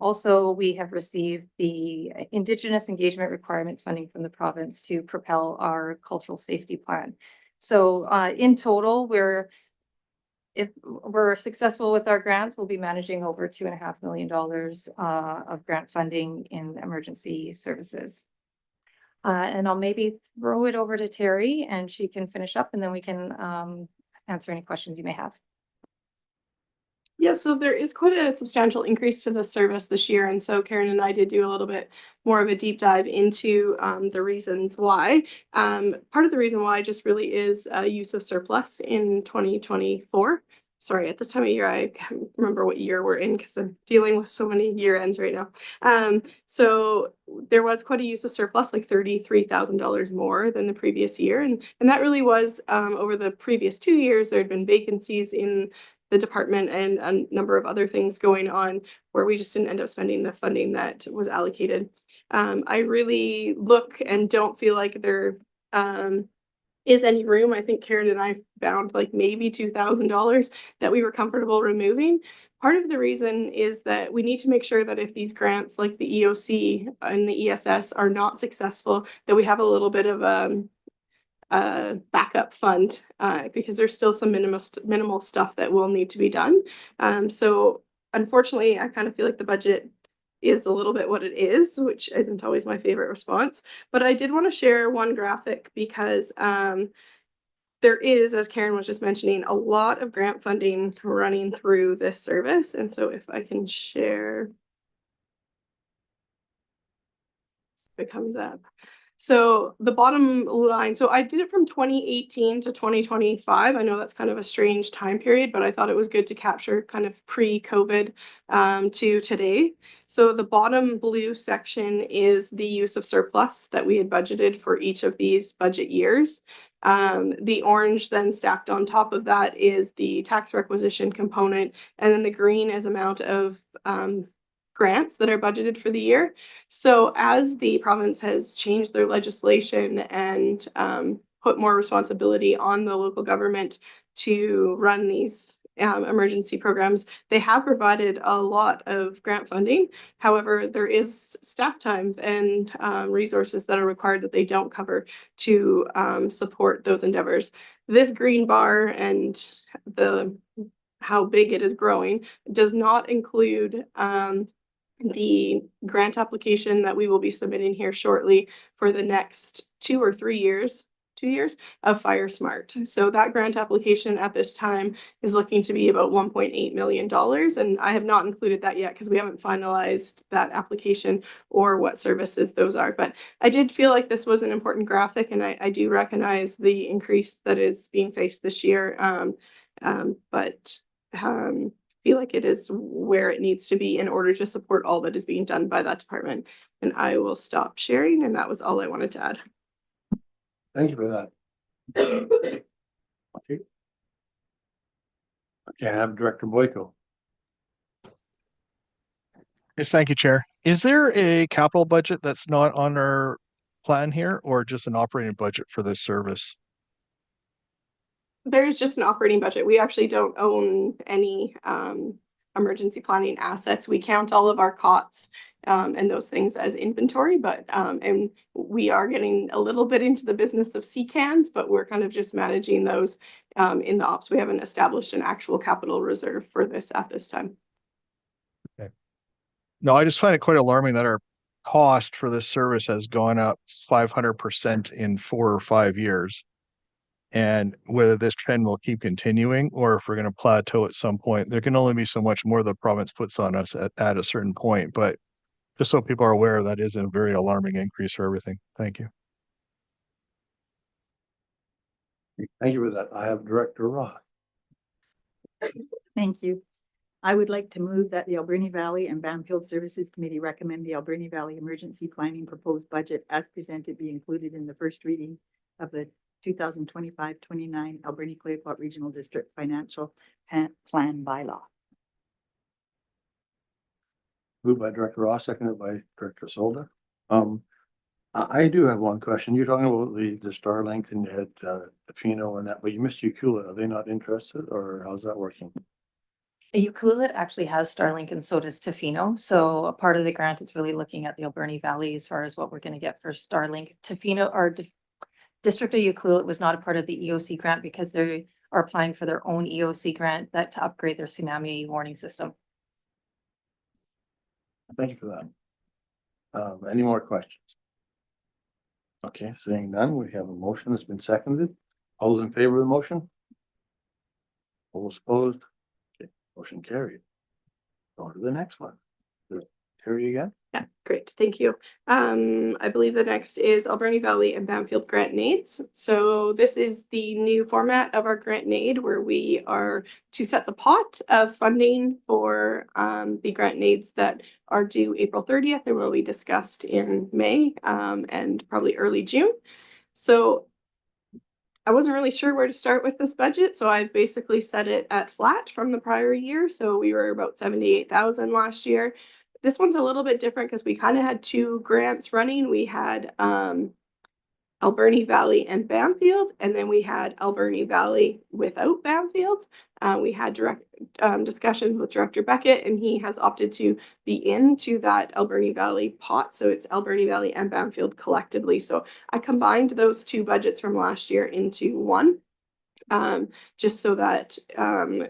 also we have received the Indigenous Engagement Requirements funding from the province to propel our cultural safety plan. So in total, if we're successful with our grants, we'll be managing over $2.5 million of grant funding in emergency services. And I'll maybe throw it over to Terry, and she can finish up, and then we can answer any questions you may have. Yeah, so there is quite a substantial increase to the service this year. And so Karen and I did do a little bit more of a deep dive into the reasons why. Part of the reason why just really is use of surplus in 2024. Sorry, at this time of year, I can't remember what year we're in because I'm dealing with so many year ends right now. So there was quite a use of surplus, like $33,000 more than the previous year. And that really was over the previous 2 years, there had been vacancies in the department and a number of other things going on where we just didn't end up spending the funding that was allocated. I really look and don't feel like there is any room. I think Karen and I found like maybe $2,000 that we were comfortable removing. Part of the reason is that we need to make sure that if these grants like the EOC and the ESS are not successful, that we have a little bit of backup fund because there's still some minimal stuff that will need to be done. So unfortunately, I kind of feel like the budget is a little bit what it is, which isn't always my favorite response. But I did want to share one graphic because there is, as Karen was just mentioning, a lot of grant funding running through this service. And so if I can share, it comes up. So the bottom line, so I did it from 2018 to 2025. I know that's kind of a strange time period, but I thought it was good to capture kind of pre-COVID to today. So the bottom blue section is the use of surplus that we had budgeted for each of these budget years. The orange then stacked on top of that is the tax requisition component, and then the green is amount of grants that are budgeted for the year. So as the province has changed their legislation and put more responsibility on the local government to run these emergency programs, they have provided a lot of grant funding. However, there is staff time and resources that are required that they don't cover to support those endeavors. This green bar and how big it is growing does not include the grant application that we will be submitting here shortly for the next 2 or 3 years, 2 years of Fire Smart. So that grant application at this time is looking to be about $1.8 million. And I have not included that yet because we haven't finalized that application or what services those are. But I did feel like this was an important graphic, and I do recognize the increase that is being faced this year. But feel like it is where it needs to be in order to support all that is being done by that department. And I will stop sharing, and that was all I wanted to add. Thank you for that. Okay. Okay, I have Director Boyko. Yes, thank you, Chair. Is there a capital budget that's not on our plan here, or just an operating budget for this service? There's just an operating budget. We actually don't own any emergency planning assets. We count all of our cots and those things as inventory, but and we are getting a little bit into the business of CCANs, but we're kind of just managing those in the ops. We haven't established an actual capital reserve for this at this time. Okay. No, I just find it quite alarming that our cost for this service has gone up 500% in 4 or 5 years. And whether this trend will keep continuing or if we're going to plateau at some point, there can only be so much more the province puts on us at a certain point. But just so people are aware, that is a very alarming increase for everything. Thank you. Thank you for that. I have Director Roth. Thank you. I would like to move that the Alberni Valley and Bamfield Services Committee recommend the Alberni Valley Emergency Planning proposed budget as presented be included in the first reading of the 2025-29 Alberni Clayoquot Regional District Financial Plan Bylaw. Moved by Director Ross, seconded by Director Solda. I do have one question. You're talking about the Starlink and you had Fino and that, but you missed Ucula. Are they not interested, or how's that working? Ucluelet actually has Starlink and so does Tofino. So a part of the grant is really looking at the Alberni Valley as far as what we're going to get for Starlink. Tofino or District of Ucluelet was not a part of the EOC grant because they are applying for their own EOC grant that to upgrade their tsunami warning system. Thank you for that. Any more questions? Okay, seeing none, we have a motion that's been seconded. All those in favor of the motion? All those opposed? Okay, motion carried. On to the next one. Terry again? Yeah, great. Thank you. I believe the next is Alberni Valley and Bamfield grant nades. So this is the new format of our grant nade where we are to set the pot of funding for the grant nades that are due April 30th and will be discussed in May and probably early June. So I wasn't really sure where to start with this budget, so I basically set it at flat from the prior year. So we were about 78,000 last year. This one's a little bit different because we kind of had two grants running. We had Alberni Valley and Bamfield, and then we had Alberni Valley without Bamfield. We had direct discussions with Director Beckett, and he has opted to be into that Alberni Valley pot. So it's Alberni Valley and Bamfield collectively. So I combined those two budgets from last year into one. just so that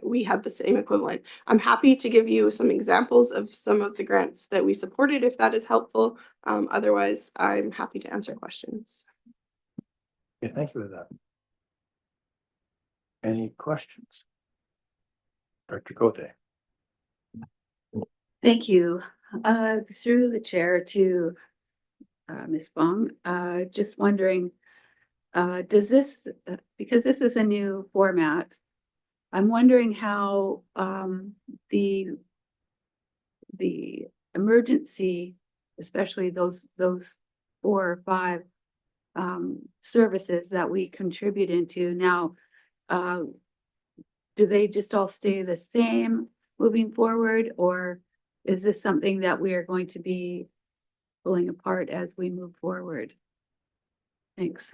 we have the same equivalent. I'm happy to give you some examples of some of the grants that we supported if that is helpful. Otherwise, I'm happy to answer questions. Okay, thank you for that. Any questions? Director Cote. Thank you. Through the chair to Ms. Bong, just wondering, does this, because this is a new format, I'm wondering how the emergency, especially those 4 or 5 services that we contribute into now, do they just all stay the same moving forward, or is this something that we are going to be pulling apart as we move forward? Thanks.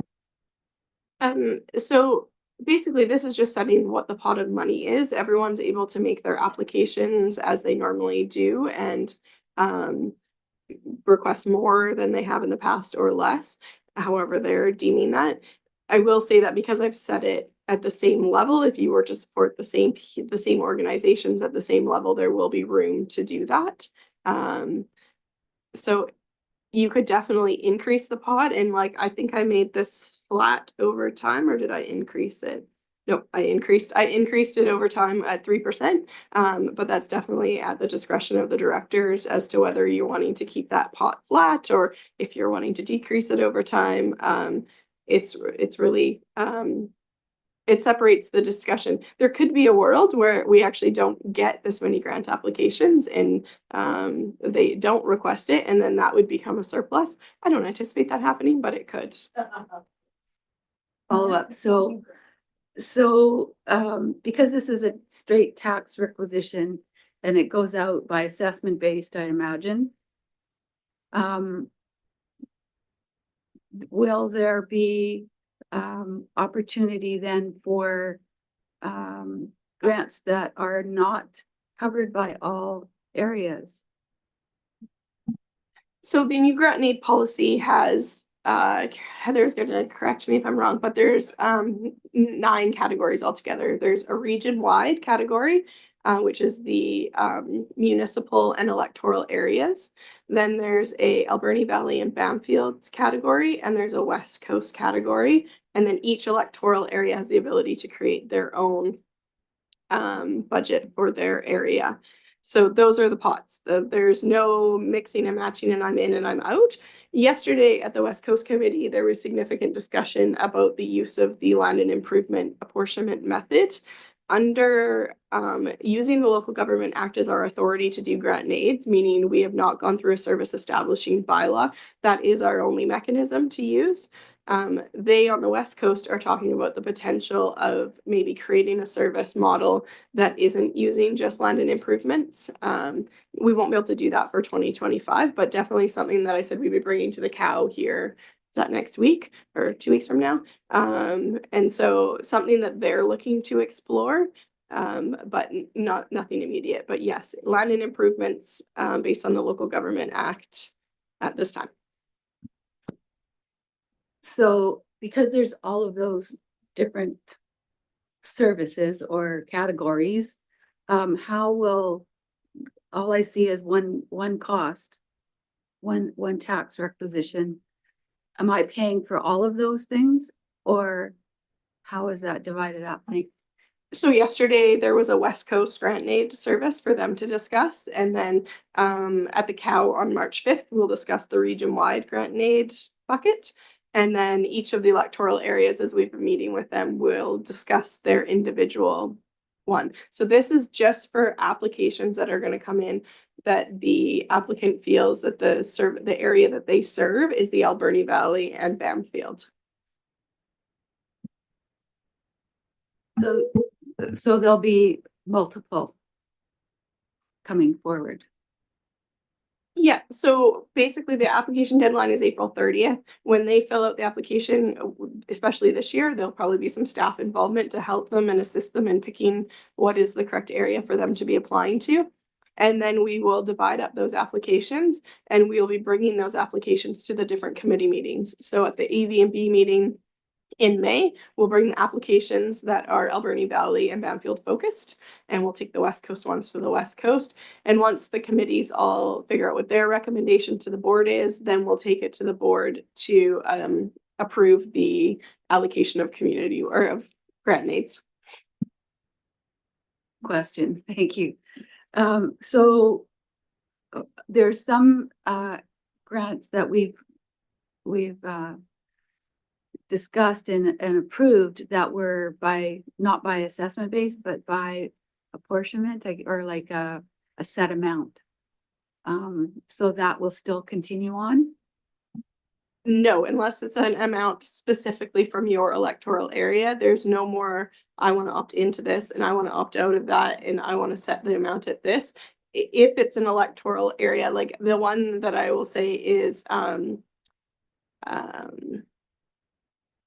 So basically, this is just setting what the pot of money is. Everyone's able to make their applications as they normally do and request more than they have in the past or less, however they're deeming that. I will say that because I've set it at the same level, if you were to support the same organizations at the same level, there will be room to do that. So you could definitely increase the pot, and like I think I made this flat over time, or did I increase it? Nope, I increased it over time at 3%. But that's definitely at the discretion of the directors as to whether you're wanting to keep that pot flat or if you're wanting to decrease it over time. It's really it separates the discussion. There could be a world where we actually don't get this many grant applications and they don't request it, and then that would become a surplus. I don't anticipate that happening, but it could. Follow up. So because this is a straight tax requisition and it goes out by assessment based, I imagine. Will there be opportunity then for grants that are not covered by all areas? So the new grant and aid policy has Heather's going to correct me if I'm wrong, but there's 9 categories altogether. There's a region-wide category, which is the municipal and electoral areas. Then there's a Alberni Valley and Bamfield category, and there's a West Coast category. And then each electoral area has the ability to create their own budget for their area. So those are the pots. There's no mixing and matching and I'm in and I'm out. Yesterday at the West Coast Committee, there was significant discussion about the use of the land and improvement apportionment method. Under using the Local Government Act as our authority to do grant and aids, meaning we have not gone through a service establishing bylaw. That is our only mechanism to use. They on the West Coast are talking about the potential of maybe creating a service model that isn't using just land and improvements. We won't be able to do that for 2025, but definitely something that I said we'd be bringing to the cow here. Is that next week or 2 weeks from now? And so something that they're looking to explore, but nothing immediate. But yes, land and improvements based on the Local Government Act at this time. So because there's all of those different services or categories, how will, all I see is one cost, one tax requisition. Am I paying for all of those things, or how is that divided up? So yesterday there was a West Coast grant and aid service for them to discuss. And then at the cow on March 5th, we'll discuss the region-wide grant and aid bucket. And then each of the electoral areas, as we've been meeting with them, will discuss their individual one. So this is just for applications that are going to come in that the applicant feels that the area that they serve is the Alberni Valley and Bamfield. So there'll be multiple coming forward. Yeah, so basically the application deadline is April 30th. When they fill out the application, especially this year, there'll probably be some staff involvement to help them and assist them in picking what is the correct area for them to be applying to. And then we will divide up those applications and we'll be bringing those applications to the different committee meetings. So at the AV&B meeting in May, we'll bring the applications that are Alberni Valley and Bamfield focused, and we'll take the West Coast ones to the West Coast. And once the committees all figure out what their recommendation to the board is, then we'll take it to the board to approve the allocation of community or of grant aids. Question, thank you. So there's some grants that we've discussed and approved that were not by assessment base, but by apportionment, or like a set amount. So that will still continue on? No, unless it's an amount specifically from your electoral area, there's no more, I want to opt into this and I want to opt out of that and I want to set the amount at this. If it's an electoral area, like the one that I will say is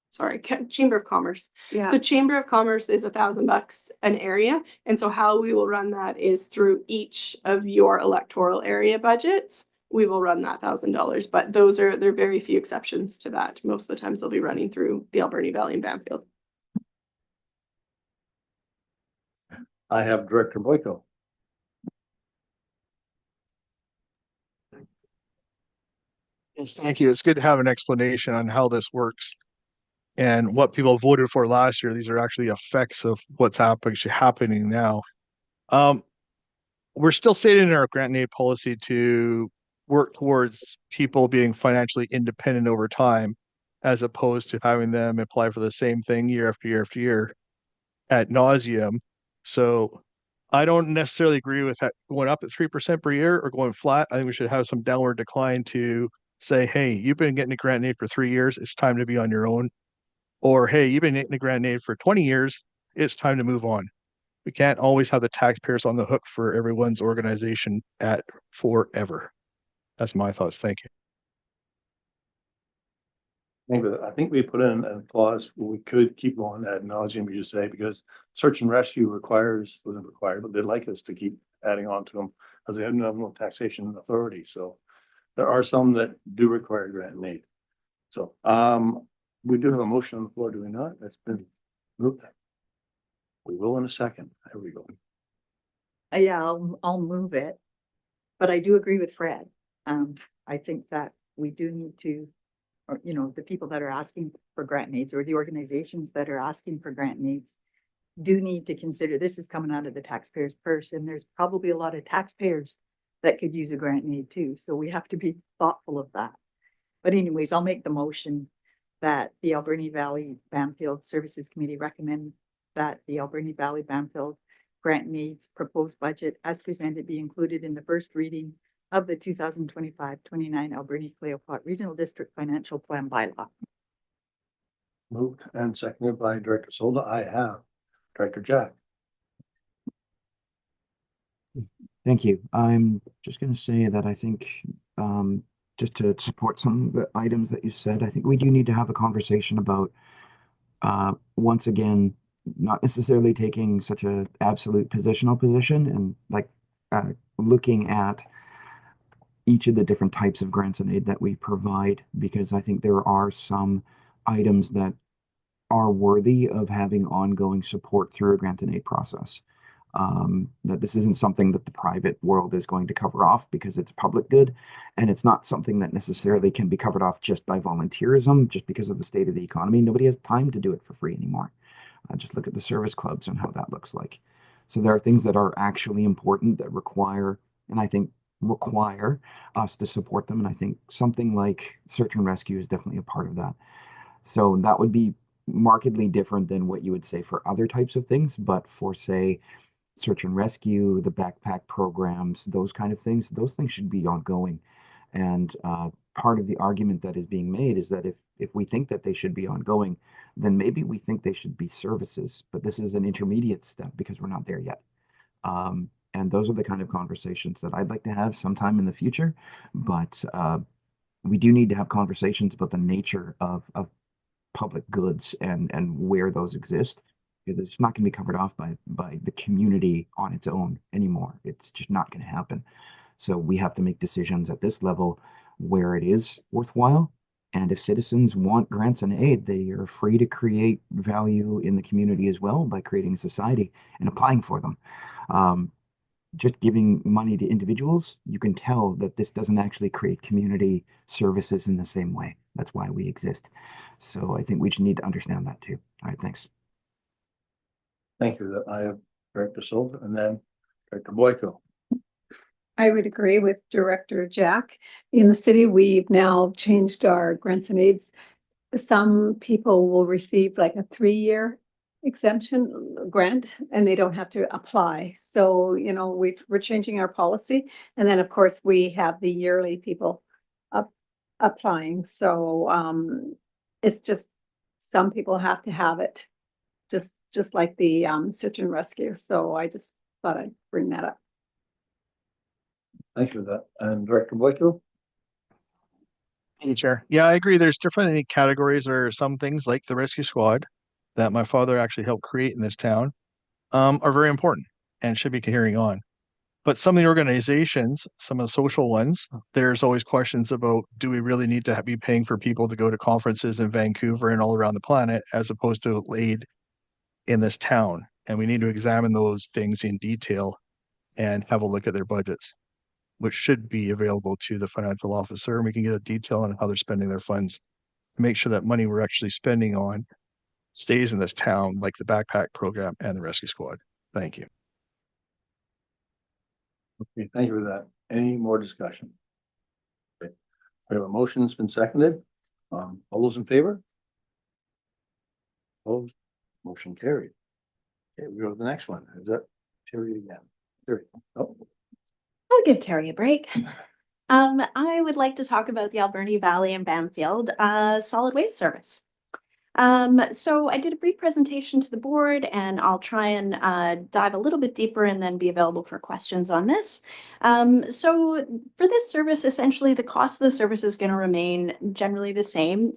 sorry, Chamber of Commerce. Yeah. So Chamber of Commerce is $1,000 an area. And so how we will run that is through each of your electoral area budgets. We will run that $1,000, but there are very few exceptions to that. Most of the times they'll be running through the Alberni Valley and Bamfield. I have Director Boyko. Yes, thank you. It's good to have an explanation on how this works and what people voted for last year. These are actually effects of what's happening now. We're still stating in our grant and aid policy to work towards people being financially independent over time, as opposed to having them apply for the same thing year after year after year ad nauseum. So I don't necessarily agree with that going up at 3% per year or going flat. I think we should have some downward decline to say, hey, you've been getting a grant and aid for 3 years, it's time to be on your own. Or, hey, you've been getting a grant and aid for 20 years, it's time to move on. We can't always have the taxpayers on the hook for everyone's organization at forever. That's my thoughts. Thank you. I think we put in a clause where we could keep going ad nauseum, you say, because search and rescue wasn't required, but they'd like us to keep adding on to them as they have no taxation authority. So there are some that do require grant and aid. So we do have a motion on the floor, do we not? That's been moved. We will in a second. There we go. Yeah, I'll move it. But I do agree with Fred. I think that we do need to, or, the people that are asking for grant aids or the organizations that are asking for grant aids do need to consider this is coming out of the taxpayers' purse, and there's probably a lot of taxpayers that could use a grant aid too. So we have to be thoughtful of that. But anyways, I'll make the motion that the Alberni Valley Bamfield Services Committee recommend that the Alberni Valley Bamfield grant needs proposed budget as presented be included in the first reading of the 2025-29 Alberni Clayopot Regional District Financial Plan bylaw. Moved and seconded by Director Solda. I have Director Jack. Thank you. I'm just going to say that I think just to support some of the items that you said, I think we do need to have a conversation about once again, not necessarily taking such a absolute positional position and like looking at each of the different types of grants and aid that we provide, because I think there are some items that are worthy of having ongoing support through a grant and aid process. That this isn't something that the private world is going to cover off because it's public good, and it's not something that necessarily can be covered off just by volunteerism, just because of the state of the economy. Nobody has time to do it for free anymore. Just look at the service clubs and how that looks like. So there are things that are actually important that require, and I think require us to support them. And I think something like search and rescue is definitely a part of that. So that would be markedly different than what you would say for other types of things, but for say search and rescue, the backpack programs, those kind of things, those things should be ongoing. And part of the argument that is being made is that if we think that they should be ongoing, then maybe we think they should be services, but this is an intermediate step because we're not there yet. And those are the kind of conversations that I'd like to have sometime in the future. But we do need to have conversations about the nature of public goods and where those exist. It's not going to be covered off by the community on its own anymore. It's just not going to happen. So we have to make decisions at this level where it is worthwhile And if citizens want grants and aid, they are free to create value in the community as well by creating a society and applying for them. Just giving money to individuals, you can tell that this doesn't actually create community services in the same way. That's why we exist. So I think we just need to understand that too. All right, thanks. Thank you. I have Director Silva and then Director Boyko. I would agree with Director Jack. In the city, we've now changed our grants and aids. Some people will receive like a 3-year exemption grant and they don't have to apply. So, you know, we're changing our policy. And then, of course, we have the yearly people applying. So it's just some people have to have it, just like the search and rescue. So I just thought I'd bring that up. Thank you for that. And Director Boyko? Thank you, Chair. Yeah, I agree. There's different categories or some things like the rescue squad that my father actually helped create in this town are very important and should be carrying on. But some of the organizations, some of the social ones, there's always questions about, do we really need to be paying for people to go to conferences in Vancouver and all around the planet as opposed to aid in this town? And we need to examine those things in detail and have a look at their budgets, which should be available to the financial officer. And we can get a detail on how they're spending their funds to make sure that money we're actually spending on stays in this town, like the backpack program and the rescue squad. Thank you. Okay, thank you for that. Any more discussion? Okay. We have a motion that's been seconded. All those in favor? Opposed? Motion carried. Okay, we go to the next one. Is that Terry again? Terry. Oh, I'll give Terry a break. I would like to talk about the Alberni Valley and Bamfield solid waste service. So I did a brief presentation to the board and I'll try and dive a little bit deeper and then be available for questions on this. So for this service, essentially the cost of the service is going to remain generally the same.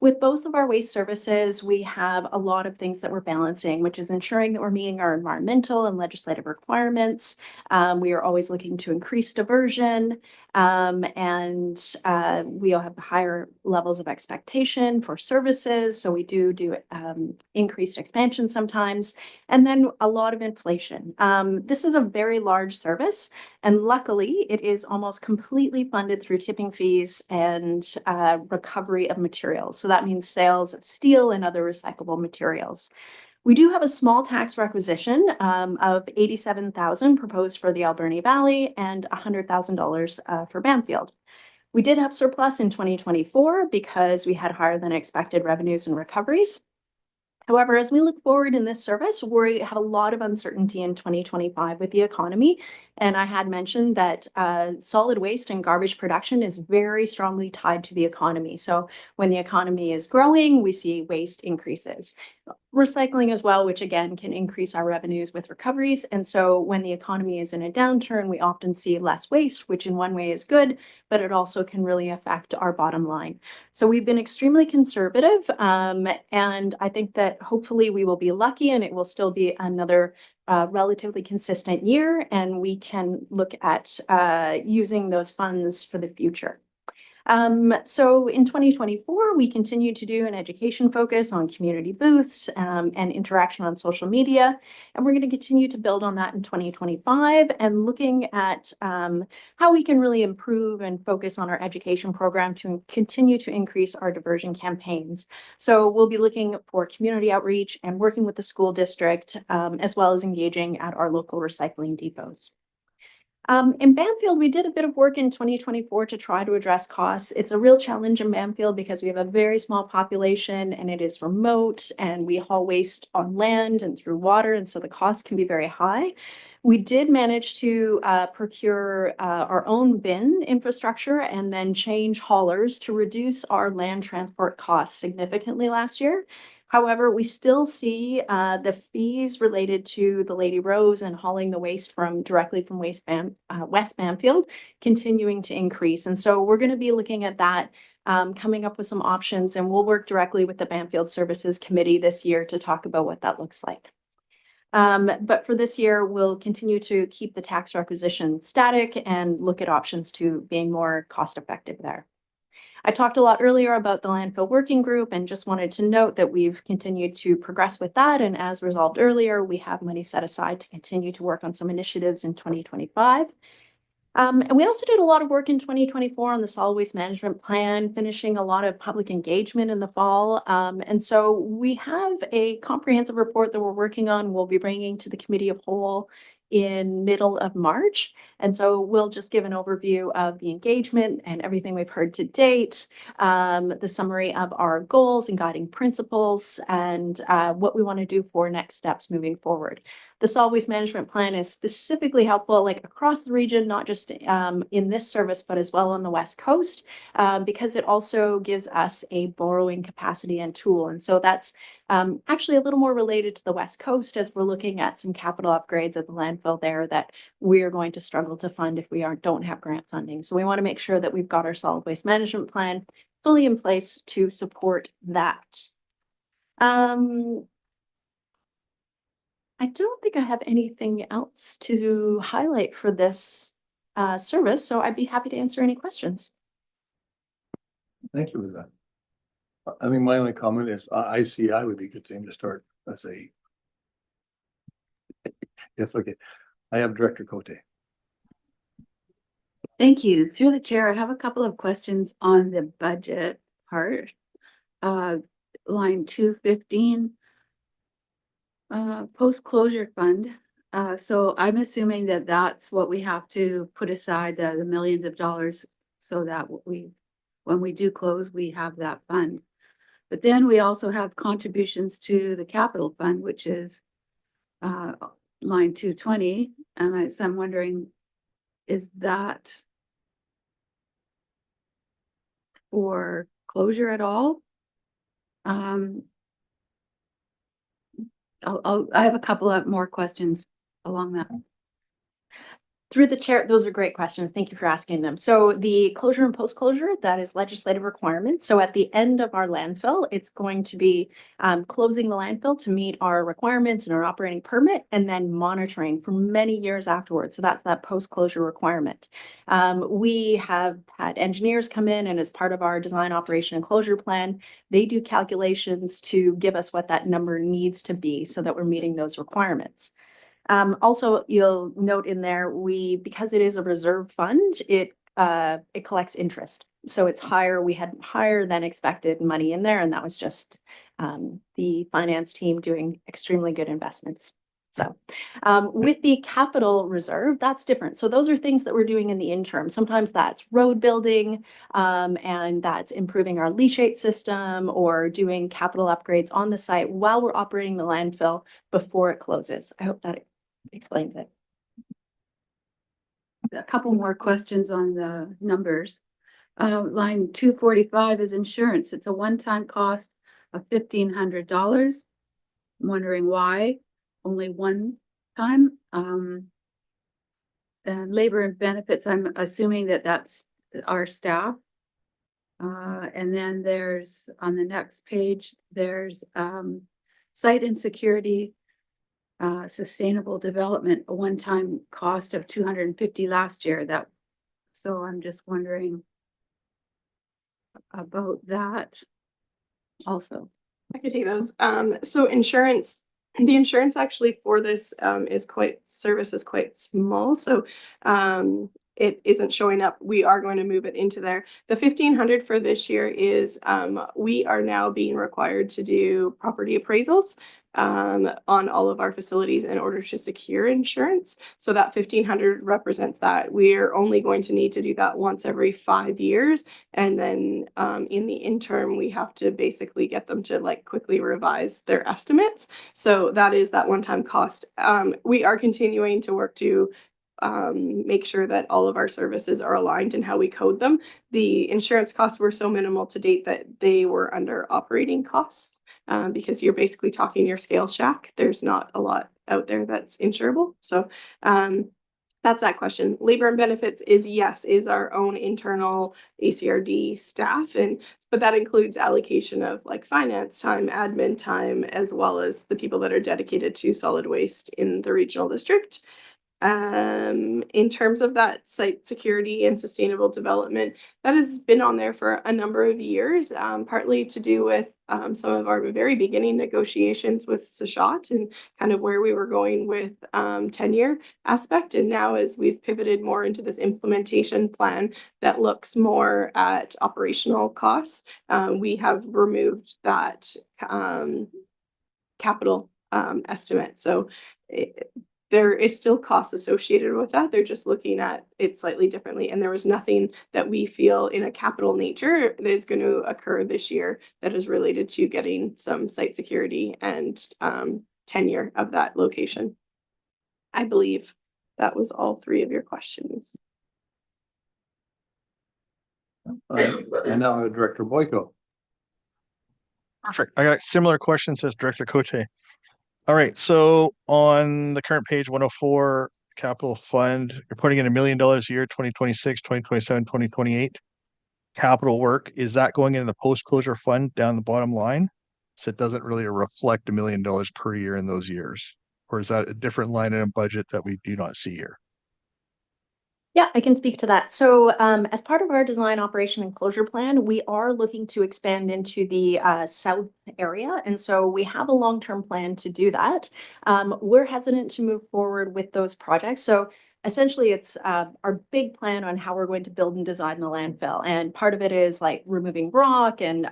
With both of our waste services, we have a lot of things that we're balancing, which is ensuring that we're meeting our environmental and legislative requirements. We are always looking to increase diversion, and we'll have higher levels of expectation for services. So we do increased expansion sometimes, and then a lot of inflation. This is a very large service, and luckily it is almost completely funded through tipping fees and recovery of materials. So that means sales of steel and other recyclable materials. We do have a small tax requisition of $87,000 proposed for the Alberni Valley and $100,000 for Bamfield. We did have surplus in 2024 because we had higher than expected revenues and recoveries. However, as we look forward in this service, we have a lot of uncertainty in 2025 with the economy. And I had mentioned that solid waste and garbage production is very strongly tied to the economy. So when the economy is growing, we see waste increases. Recycling as well, which again can increase our revenues with recoveries. And so when the economy is in a downturn, we often see less waste, which in one way is good, but it also can really affect our bottom line. So we've been extremely conservative, and I think that hopefully we will be lucky and it will still be another relatively consistent year, and we can look at using those funds for the future. So in 2024, we continue to do an education focus on community booths and interaction on social media. And we're going to continue to build on that in 2025 and looking at how we can really improve and focus on our education program to continue to increase our diversion campaigns. So we'll be looking for community outreach and working with the school district, as well as engaging at our local recycling depots. In Bamfield, we did a bit of work in 2024 to try to address costs. It's a real challenge in Bamfield because we have a very small population and it is remote and we haul waste on land and through water. And so the cost can be very high. We did manage to procure our own bin infrastructure and then change haulers to reduce our land transport costs significantly last year. However, we still see the fees related to the Lady Rose and hauling the waste directly from West Bamfield continuing to increase. And so we're going to be looking at that, coming up with some options, and we'll work directly with the Bamfield Services Committee this year to talk about what that looks like. But for this year, we'll continue to keep the tax requisition static and look at options to being more cost effective there. I talked a lot earlier about the landfill working group and just wanted to note that we've continued to progress with that. And as resolved earlier, we have money set aside to continue to work on some initiatives in 2025. And we also did a lot of work in 2024 on the solid waste management plan, finishing a lot of public engagement in the fall. And so we have a comprehensive report that we're working on. We'll be bringing to the committee of whole in middle of March. And so we'll just give an overview of the engagement and everything we've heard to date, the summary of our goals and guiding principles, and what we want to do for next steps moving forward. The solid waste management plan is specifically helpful like across the region, not just in this service, but as well on the West Coast, because it also gives us a borrowing capacity and tool. And so that's actually a little more related to the West Coast as we're looking at some capital upgrades at the landfill there that we're going to struggle to fund if we don't have grant funding. So we want to make sure that we've got our solid waste management plan fully in place to support that. I don't think I have anything else to highlight for this service, so I'd be happy to answer any questions. Thank you for that. I mean, my only comment is ICI would be a good thing to start as a. Yes, okay. I have Director Cote. Thank you. Through the chair, I have a couple of questions on the budget part. Line 215. Post-closure fund. So I'm assuming that that's what we have to put aside, the millions of dollars, so that when we do close, we have that fund. But then we also have contributions to the capital fund, which is line 220. And so I'm wondering, is that for closure at all? I have a couple of more questions along that. Through the chair, those are great questions. Thank you for asking them. So the closure and post-closure, that is legislative requirements. So at the end of our landfill, it's going to be closing the landfill to meet our requirements and our operating permit, and then monitoring for many years afterwards. So that's that post-closure requirement. We have had engineers come in, and as part of our design, operation, and closure plan, they do calculations to give us what that number needs to be so that we're meeting those requirements. Also, you'll note in there, because it is a reserve fund, it collects interest. So it's higher. We had higher than expected money in there, and that was just the finance team doing extremely good investments. So with the capital reserve, that's different. So those are things that we're doing in the interim. Sometimes that's road building, and that's improving our leachate system or doing capital upgrades on the site while we're operating the landfill before it closes. I hope that explains it. A couple more questions on the numbers. Line 245 is insurance. It's a one-time cost of $1,500. I'm wondering why only one time. And labor and benefits, I'm assuming that that's our staff. And then there's on the next page, there's site and security, sustainable development, a one-time cost of $250 last year. So I'm just wondering about that also. I could take those. So insurance, the insurance actually for this is quite small. So it isn't showing up. We are going to move it into there. The $1,500 for this year is we are now being required to do property appraisals on all of our facilities in order to secure insurance. So that $1,500 represents that. We're only going to need to do that once every 5 years. And then in the interim, we have to basically get them to like quickly revise their estimates. So that is that one-time cost. We are continuing to work to make sure that all of our services are aligned in how we code them. The insurance costs were so minimal to date that they were under operating costs because you're basically talking your scale shack. There's not a lot out there that's insurable. So that's that question. Labor and benefits is our own internal ACRD staff, but that includes allocation of like finance time, admin time, as well as the people that are dedicated to solid waste in the regional district. In terms of that site security and sustainable development, that has been on there for a number of years, partly to do with some of our very beginning negotiations with Sachot and kind of where we were going with tenure aspect. And now as we've pivoted more into this implementation plan that looks more at operational costs, we have removed that capital estimate. So there is still costs associated with that. They're just looking at it slightly differently. And there was nothing that we feel in a capital nature that is going to occur this year that is related to getting some site security and tenure of that location. I believe that was all three of your questions. And now Director Boyko. Perfect. I got similar questions as Director Cote. All right, so on the current page 104 capital fund, you're putting in $1 million a year, 2026, 2027, 2028. Capital work, is that going into the post-closure fund down the bottom line? So it doesn't really reflect $1 million per year in those years? Or is that a different line item budget that we do not see here? Yeah, I can speak to that. So as part of our design, operation, and closure plan, we are looking to expand into the south area. And so we have a long-term plan to do that. We're hesitant to move forward with those projects. So essentially, it's our big plan on how we're going to build and design the landfill. And part of it is like removing rock and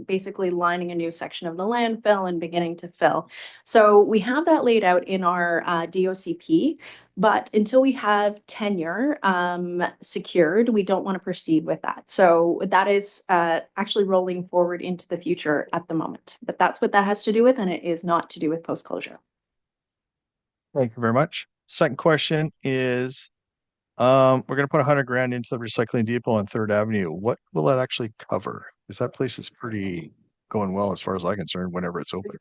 basically lining a new section of the landfill and beginning to fill. So we have that laid out in our DOCP. But until we have tenure secured, we don't want to proceed with that. So that is actually rolling forward into the future at the moment. But that's what that has to do with, and it is not to do with post-closure. Thank you very much. Second question is, we're going to put 100 grand into the recycling depot on 3rd Avenue. What will that actually cover? Because that place is pretty going well as far as I'm concerned whenever it's open.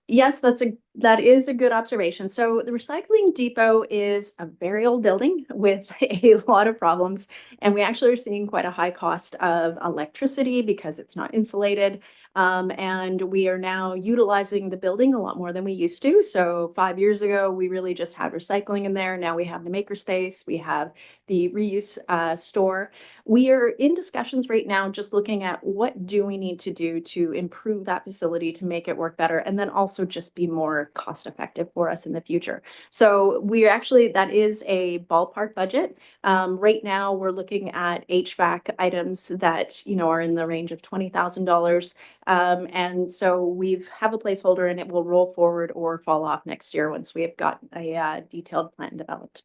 Yes, that is a good observation. So the recycling depot is a very old building with a lot of problems, and we actually are seeing quite a high cost of electricity because it's not insulated. And we are now utilizing the building a lot more than we used to. So 5 years ago, we really just had recycling in there. Now we have the makerspace, we have the reuse store. We are in discussions right now, just looking at what do we need to do to improve that facility to make it work better, and then also just be more cost effective for us in the future. So we actually, that is a ballpark budget. Right now, we're looking at HVAC items that, are in the range of $20,000. And so we have a placeholder, and it will roll forward or fall off next year once we have got a detailed plan developed.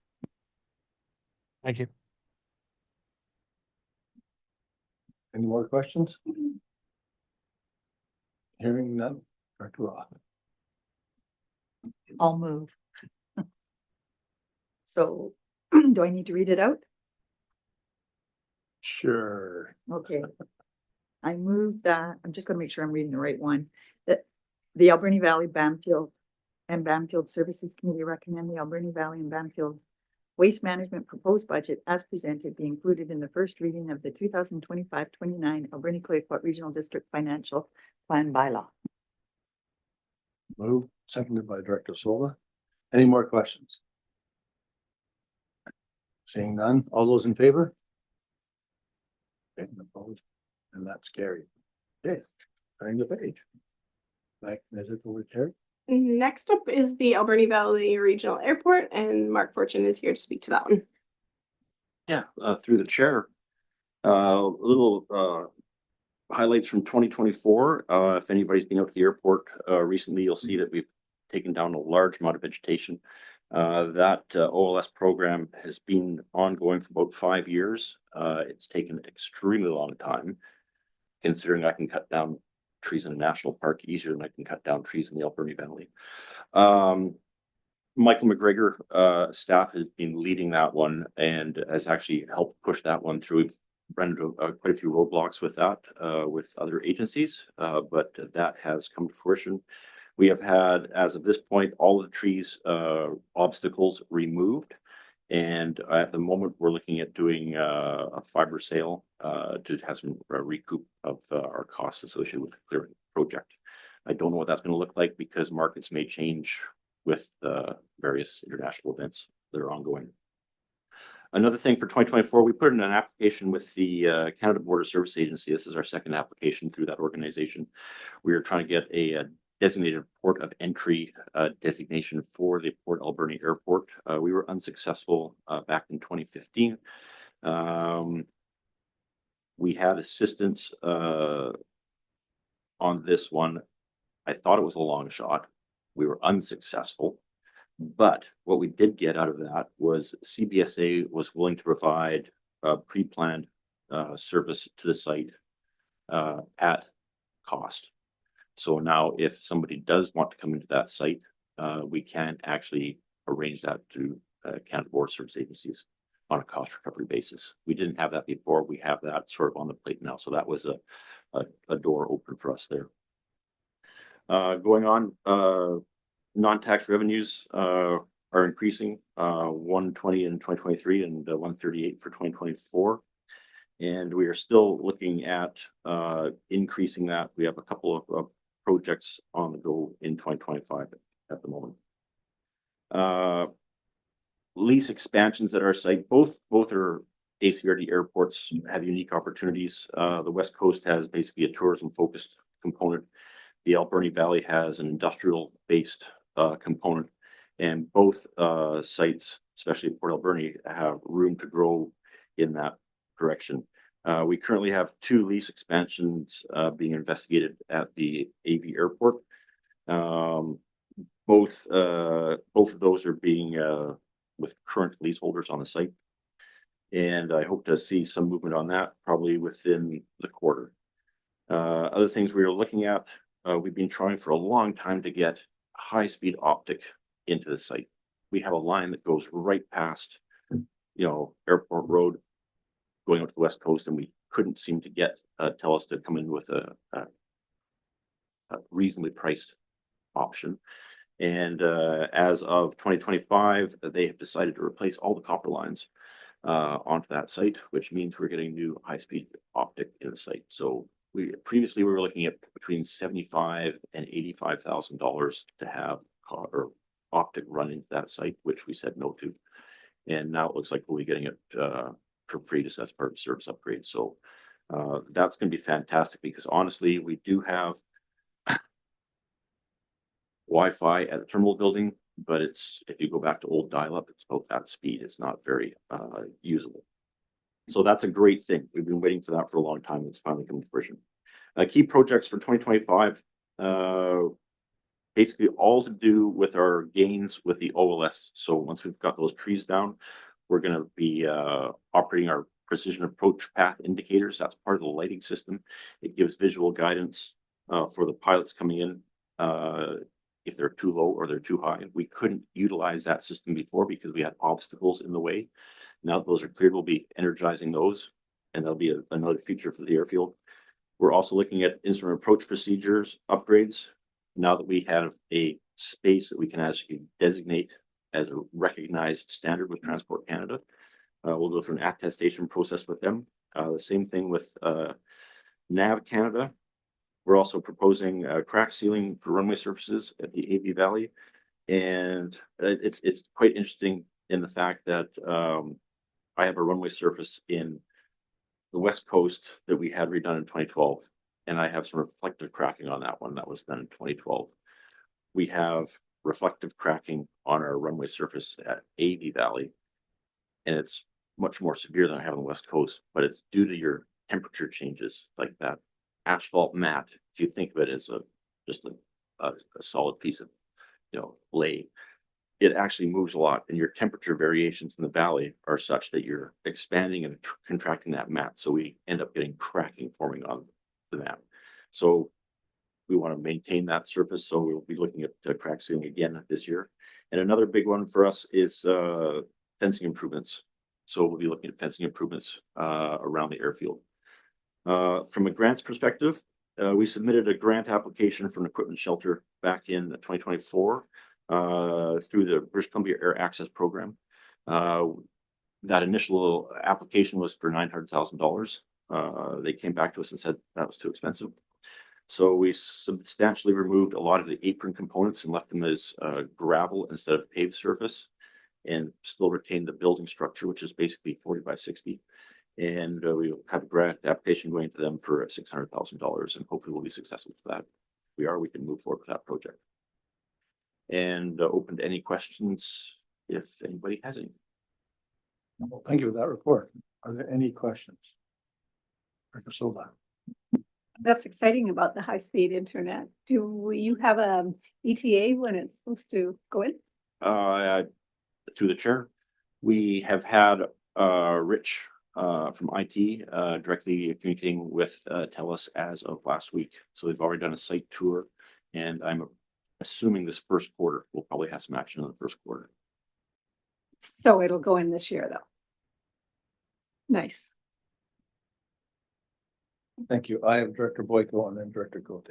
Thank you. Any more questions? Hearing none, Director Roth. I'll move. So do I need to read it out? Sure. Okay. I move that, I'm just gonna make sure I'm reading the right one, that the Alberni Valley, Bamfield and Bamfield Services Committee recommend the Alberni Valley and Bamfield Waste Management proposed budget as presented be included in the first reading of the 2025-29 Alberni-Clayoquot Regional District Financial Plan bylaw. Move, seconded by Director Silva. Any more questions? Seeing none, all those in favor? Okay, opposed, and that's carried. Okay, turning the page. Back, is it over there? Next up is the Alberni Valley Regional Airport, and Mark Fortune is here to speak to that one. Yeah, through the chair. A little highlights from 2024. If anybody's been out to the airport recently, you'll see that we've taken down a large amount of vegetation. That OLS program has been ongoing for about 5 years. It's taken an extremely long time, considering I can cut down trees in a national park easier than I can cut down trees in the Alberni Valley. Michael McGregor staff has been leading that one and has actually helped push that one through. We've run into quite a few roadblocks with that with other agencies, but that has come to fruition. We have had, as of this point, all of the trees obstacles removed. And at the moment, we're looking at doing a fiber sale to have some recoup of our costs associated with the clearing project. I don't know what that's going to look like because markets may change with various international events that are ongoing. Another thing for 2024, we put in an application with the Canada Border Service Agency. This is our second application through that organization. We are trying to get a designated port of entry designation for the Port Alberni Airport. We were unsuccessful back in 2015. We had assistance on this one. I thought it was a long shot. We were unsuccessful. But what we did get out of that was CBSA was willing to provide a pre-planned service to the site at cost. So now if somebody does want to come into that site, we can actually arrange that through Canada Border Service agencies on a cost recovery basis. We didn't have that before. We have that sort of on the plate now. So that was a door open for us there. Going on, non-tax revenues are increasing, 120 in 2023 and 138 for 2024. And we are still looking at increasing that. We have a couple of projects on the go in 2025 at the moment. Lease expansions at our site, both are ACRD airports have unique opportunities. The West Coast has basically a tourism focused component. The Alberni Valley has an industrial based component, and both sites, especially Port Alberni, have room to grow in that direction. We currently have 2 lease expansions being investigated at the AV airport. Both of those are being with current leaseholders on the site, and I hope to see some movement on that probably within the quarter. Other things we are looking at, we've been trying for a long time to get high-speed optic into the site. We have a line that goes right past, Airport Road going up to the West Coast, and we couldn't seem to get TELUS to come in with a reasonably priced option. And as of 2025, they have decided to replace all the copper lines onto that site, which means we're getting new high-speed optic in the site. So we were looking at between $75,000 and $85,000 to have optic run into that site, which we said no to. And now it looks like we'll be getting it for free, just as part of service upgrade. So that's going to be fantastic, because honestly, we do have Wi-Fi at the terminal building, but if you go back to old dial-up, it's about that speed. It's not very usable. So that's a great thing. We've been waiting for that for a long time. It's finally coming to fruition. Key projects for 2025, basically all to do with our gains with the OLS. So once we've got those trees down, we're going to be operating our precision approach path indicators. That's part of the lighting system. It gives visual guidance for the pilots coming in if they're too low or they're too high. We couldn't utilize that system before because we had obstacles in the way. Now that those are cleared, we'll be energizing those, and that'll be another feature for the airfield. We're also looking at instrument approach procedures upgrades. Now that we have a space that we can actually designate as a recognized standard with Transport Canada, we'll go through an attestation process with them. The same thing with NAV Canada. We're also proposing crack sealing for runway surfaces at the AV Valley, and it's quite interesting in the fact that I have a runway surface in the West Coast that we had redone in 2012, and I have some reflective cracking on that one that was done in 2012. We have reflective cracking on our runway surface at AV Valley, and it's much more severe than I have on the West Coast, but it's due to your temperature changes, like that asphalt mat. If you think of it as just a solid piece of lay, it actually moves a lot, and your temperature variations in the valley are such that you're expanding and contracting that mat. So we end up getting cracking forming on the mat. So we want to maintain that surface. So we'll be looking at crack sealing again this year. And another big one for us is fencing improvements. So we'll be looking at fencing improvements around the airfield. From a grants perspective, we submitted a grant application for an equipment shelter back in 2024 through the British Columbia Air Access Program. That initial application was for $900,000. They came back to us and said that was too expensive. So we substantially removed a lot of the apron components and left them as gravel instead of paved surface, and still retained the building structure, which is basically 40 by 60. And we have a grant application going to them for $600,000, and hopefully we'll be successful for that. If we are, we can move forward with that project. And open to any questions if anybody has any. Well, thank you for that report. Are there any questions? Director Silva. That's exciting about the high-speed internet. Do you have a ETA when it's supposed to go in? Through the chair, we have had Rich from IT directly communicating with TELUS as of last week. So they've already done a site tour, and I'm assuming this first quarter we'll probably have some action in the first quarter. So it'll go in this year, though. Nice. Thank you. I have Director Boyko and then Director Cote.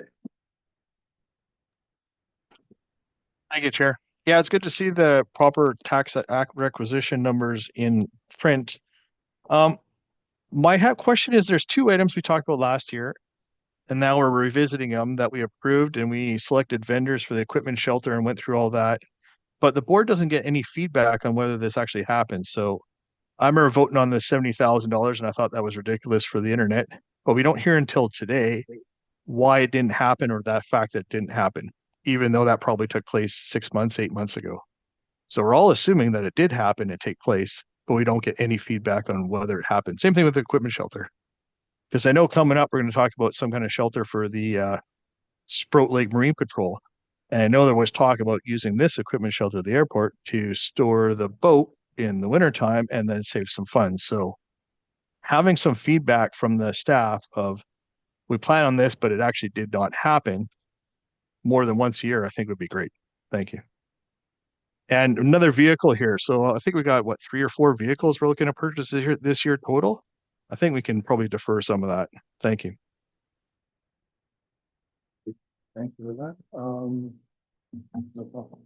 Thank you, Chair. Yeah, it's good to see the proper tax requisition numbers in print. My question is, there's two items we talked about last year, and now we're revisiting them that we approved, and we selected vendors for the equipment shelter and went through all that. But the board doesn't get any feedback on whether this actually happens. So I remember voting on this $70,000, and I thought that was ridiculous for the internet. But we don't hear until today why it didn't happen, or that fact that it didn't happen, even though that probably took place 6 months, 8 months ago. So we're all assuming that it did happen and take place, but we don't get any feedback on whether it happened. Same thing with the equipment shelter. Because I know coming up, we're going to talk about some kind of shelter for the Sprout Lake Marine Patrol. And I know there was talk about using this equipment shelter at the airport to store the boat in the wintertime and then save some funds. So having some feedback from the staff of, we plan on this, but it actually did not happen more than once a year, I think would be great. Thank you. And another vehicle here. So I think we got, what, 3 or 4 vehicles we're looking to purchase this year total. I think we can probably defer some of that. Thank you. Thank you for that. No problem.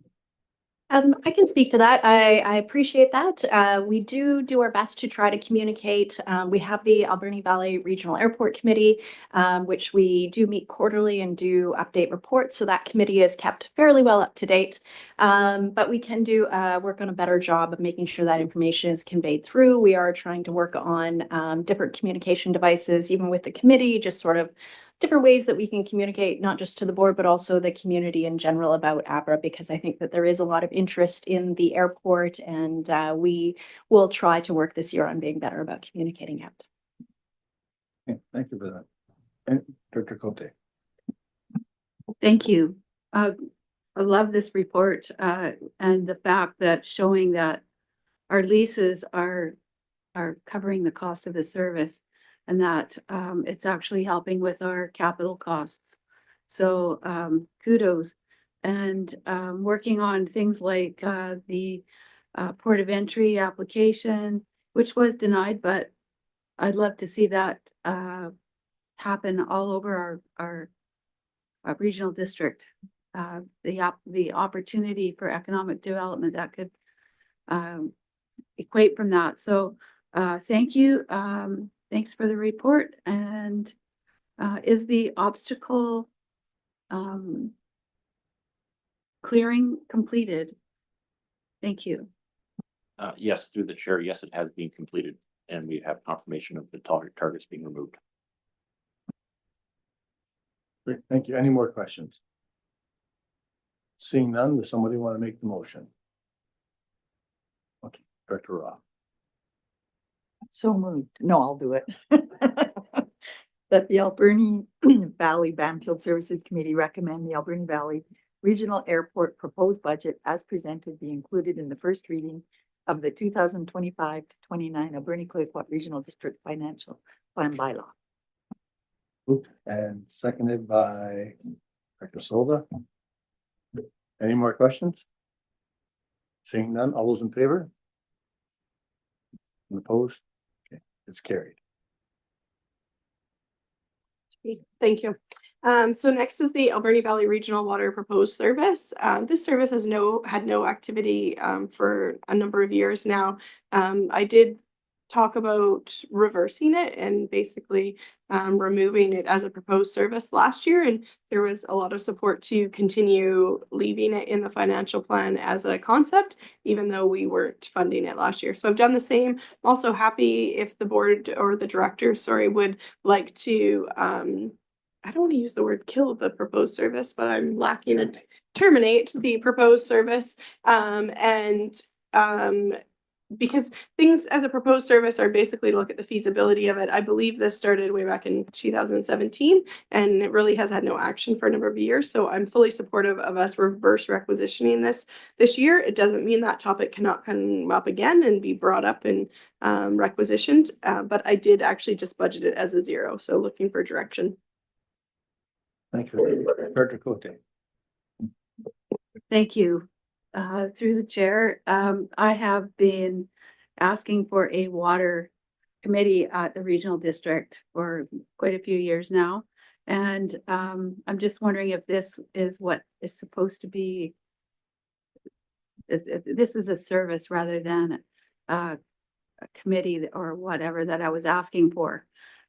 I can speak to that. I appreciate that. We do our best to try to communicate. We have the Alberni Valley Regional Airport Committee, which we do meet quarterly and do update reports. So that committee is kept fairly well up to date. But we can do work on a better job of making sure that information is conveyed through. We are trying to work on different communication devices, even with the committee, just sort of different ways that we can communicate, not just to the board, but also the community in general about ABRA, because I think that there is a lot of interest in the airport, and we will try to work this year on being better about communicating out. Okay, thank you for that. And Director Cote. Thank you. I love this report and the fact that showing that our leases are covering the cost of the service, and that it's actually helping with our capital costs. So kudos. And working on things like the port of entry application, which was denied, but I'd love to see that happen all over our regional district. The opportunity for economic development that could equate from that. So thank you. Thanks for the report. And is the obstacle clearing completed? Thank you. Yes, through the chair, yes, it has been completed, and we have confirmation of the targets being removed. Great, thank you. Any more questions? Seeing none, does somebody want to make the motion? Okay, Director Roth. So moved. No, I'll do it. That the Alberni Valley Bamfield Services Committee recommend the Alberni Valley Regional Airport proposed budget as presented be included in the first reading of the 2025 to 29 Alberni Clayoquot Regional District Financial Plan bylaw. And seconded by Director Silva. Any more questions? Seeing none, all those in favor? And opposed? Okay, it's carried. Thank you. So next is the Alberni Valley Regional Water Proposed Service. This service has had no activity for a number of years now. I did talk about reversing it and basically removing it as a proposed service last year, and there was a lot of support to continue leaving it in the financial plan as a concept, even though we weren't funding it last year. So I've done the same. I'm also happy if the board or the director, sorry, would like to, I don't want to use the word kill the proposed service, but I'm lacking a terminate the proposed service. Because things as a proposed service are basically to look at the feasibility of it. I believe this started way back in 2017 and it really has had no action for a number of years. So I'm fully supportive of us reverse requisitioning this year. It doesn't mean that topic cannot come up again and be brought up and requisitioned, but I did actually just budget it as a 0. So looking for direction. Thank you. Director Cote. Thank you. Through the chair, I have been asking for a water committee at the regional district for quite a few years now. And I'm just wondering if this is what is supposed to be. This is a service rather than a committee or whatever that I was asking for.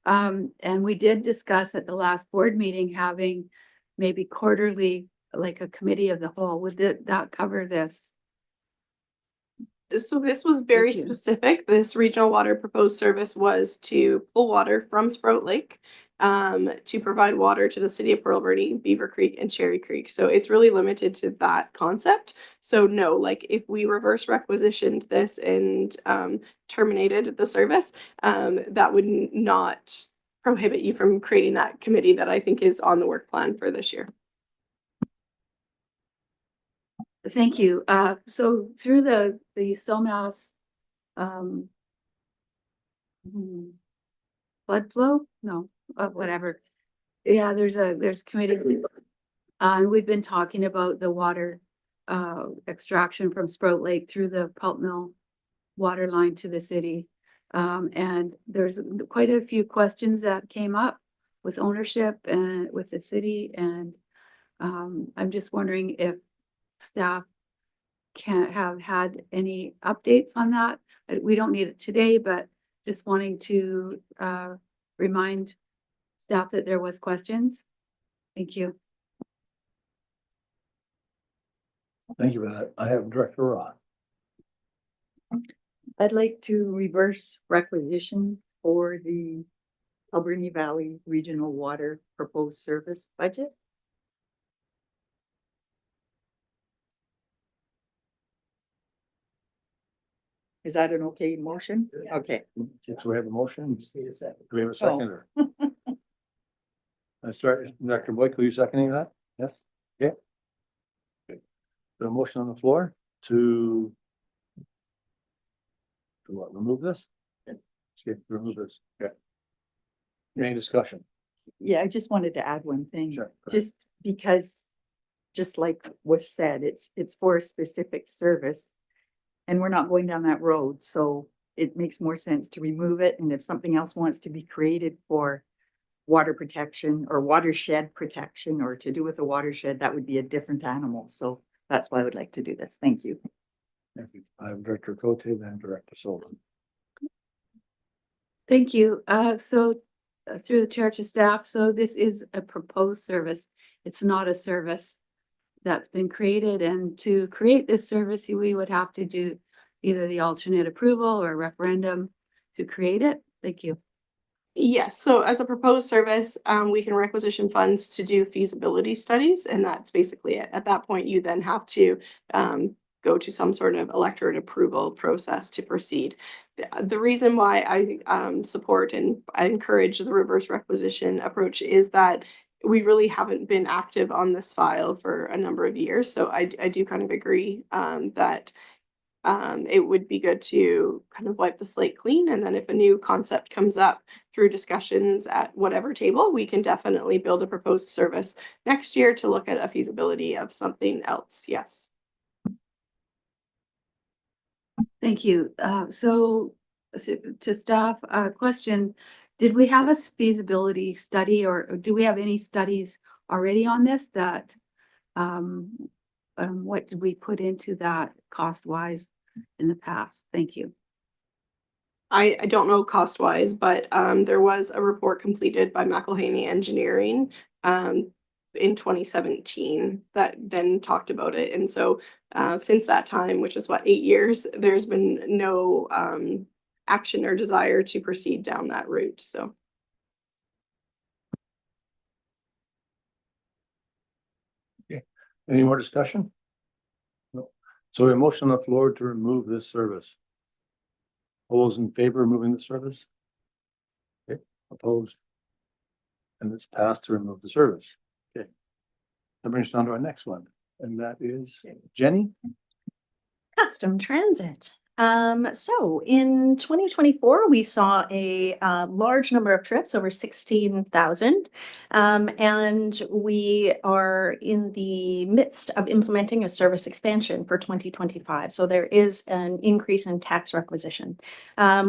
And we did discuss at the last board meeting having maybe quarterly, like a committee of the whole. Would that cover this? So this was very Thank you. specific. This regional water proposed service was to pull water from Sprout Lake to provide water to the city of Port Alberni, Beaver Creek, and Cherry Creek. So it's really limited to that concept. So no, like if we reverse requisitioned this and terminated the service, that would not prohibit you from creating that committee that I think is on the work plan for this year. Thank you. So through the SOMAS flood flow? No, whatever. Yeah, there's committee. And we've been talking about the water extraction from Sprout Lake through the pulp mill water line to the city. And there's quite a few questions that came up with ownership and with the city. And I'm just wondering if staff can't have had any updates on that. We don't need it today, but just wanting to remind staff that there was questions. Thank you. Thank you for that. I have Director Roth. I'd like to reverse requisition for the Alberni Valley Regional Water Proposed Service budget. Is that an okay motion? Okay. So we have a motion. Just need a second. Do we have a seconder? Let's start. Dr. Boyd, will you seconding that? Yes? Yeah. Okay. The motion on the floor to what? Remove this? Okay, remove this. Okay. Any discussion? Yeah, I just wanted to add one thing. Sure. Go ahead. Just because, just like was said, it's for a specific service. And we're not going down that road, so it makes more sense to remove it. And if something else wants to be created for water protection or watershed protection or to do with the watershed, that would be a different animal. So that's why I would like to do this. Thank you. Thank you. I have Director Cote, then Director Sullivan. Thank you. So through the chair to staff, so this is a proposed service. It's not a service that's been created, and to create this service, we would have to do either the alternate approval or a referendum to create it. Thank you. Yes, so as a proposed service, we can requisition funds to do feasibility studies, and that's basically it. At that point, you then have to go to some sort of electorate approval process to proceed. The reason why I support and I encourage the reverse requisition approach is that we really haven't been active on this file for a number of years. So I do kind of agree that it would be good to kind of wipe the slate clean. And then if a new concept comes up through discussions at whatever table, we can definitely build a proposed service next year to look at a feasibility of something else. Yes. Thank you. So to staff, question, did we have a feasibility study or do we have any studies already on this that, what did we put into that cost wise in the past? Thank you. I don't know cost wise, but there was a report completed by McElhaney Engineering in 2017 that then talked about it. And so since that time, which is what, 8 years, there's been no action or desire to proceed down that route. So Any more discussion? No. So a motion on the floor to remove this service. All those in favor of moving the service? Okay, opposed? And it's passed to remove the service. Okay. That brings us on to our next one, and that is Jenny. Custom transit. So in 2024, we saw a large number of trips, over 16,000. And we are in the midst of implementing a service expansion for 2025. So there is an increase in tax requisition.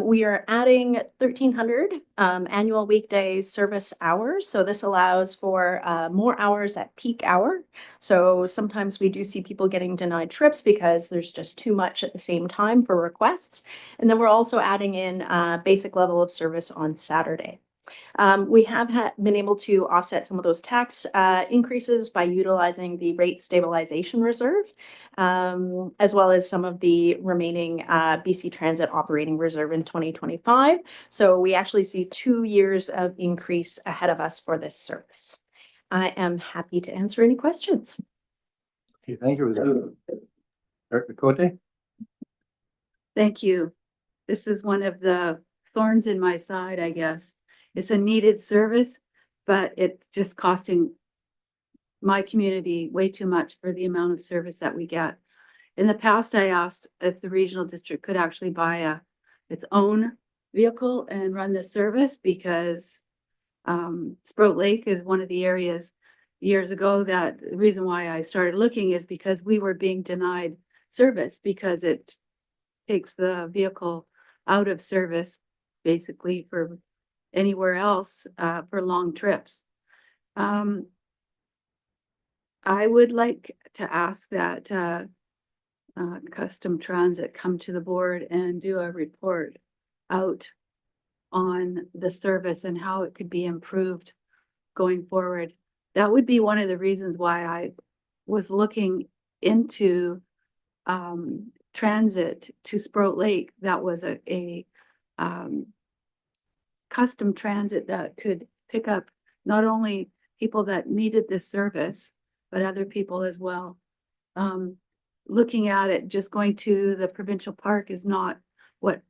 We are adding 1,300 annual weekday service hours. So this allows for more hours at peak hour. So sometimes we do see people getting denied trips because there's just too much at the same time for requests. And then we're also adding in a basic level of service on Saturday. We have been able to offset some of those tax increases by utilizing the rate stabilization reserve, as well as some of the remaining BC Transit operating reserve in 2025. So we actually see 2 years of increase ahead of us for this service. I am happy to answer any questions. Okay, thank you for that. Director Cote? Thank you. This is one of the thorns in my side, I guess. It's a needed service, but it's just costing my community way too much for the amount of service that we get. In the past, I asked if the regional district could actually buy its own vehicle and run the service, because Sprout Lake is one of the areas years ago that the reason why I started looking is because we were being denied service because it takes the vehicle out of service basically for anywhere else for long trips. I would like to ask that Custom Transit come to the board and do a report out on the service and how it could be improved going forward. That would be one of the reasons why I was looking into transit to Sprout Lake. That was a custom transit that could pick up not only people that needed this service, but other people as well. Looking at it, just going to the provincial park is not what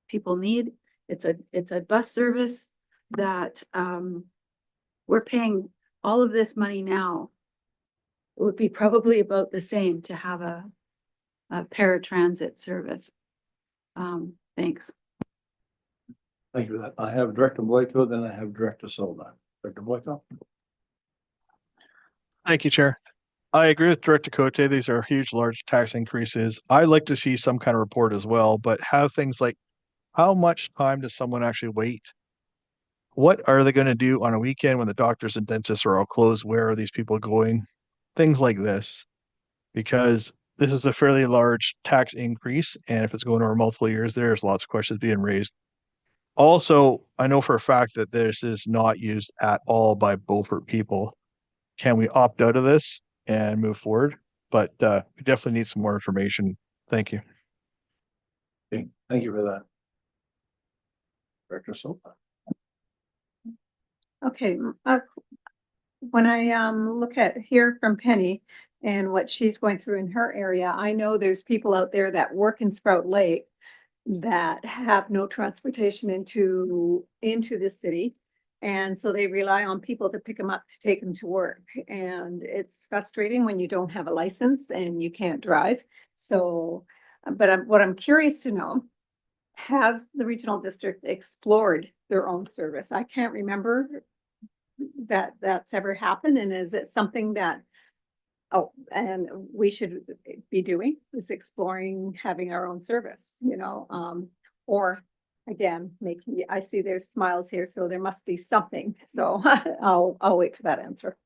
people need. It's a bus service that we're paying all of this money now. It would be probably about the same to have a paratransit service. Thanks. Thank you for that. I have Director Boyko, then I have Director Solda. Director Boyko? Thank you, Chair. I agree with Director Cote. These are huge, large tax increases. I'd like to see some kind of report as well, but have things like how much time does someone actually wait? What are they going to do on a weekend when the doctors and dentists are all closed? Where are these people going? Things like this, because this is a fairly large tax increase. And if it's going over multiple years, there's lots of questions being raised. Also, I know for a fact that this is not used at all by Beaufort people. Can we opt out of this and move forward? But we definitely need some more information. Thank you. Okay, thank you for that. Director Solda? Okay, when I look at hear from Penny and what she's going through in her area, I know there's people out there that work in Sprout Lake that have no transportation into the city. And so they rely on people to pick them up to take them to work. And it's frustrating when you don't have a license and you can't drive. So, but what I'm curious to know, has the regional district explored their own service? I can't remember that that's ever happened. And is it something that, and we should be doing, is exploring having our own service, or again, I see there's smiles here, so there must be something. So I'll wait for that answer.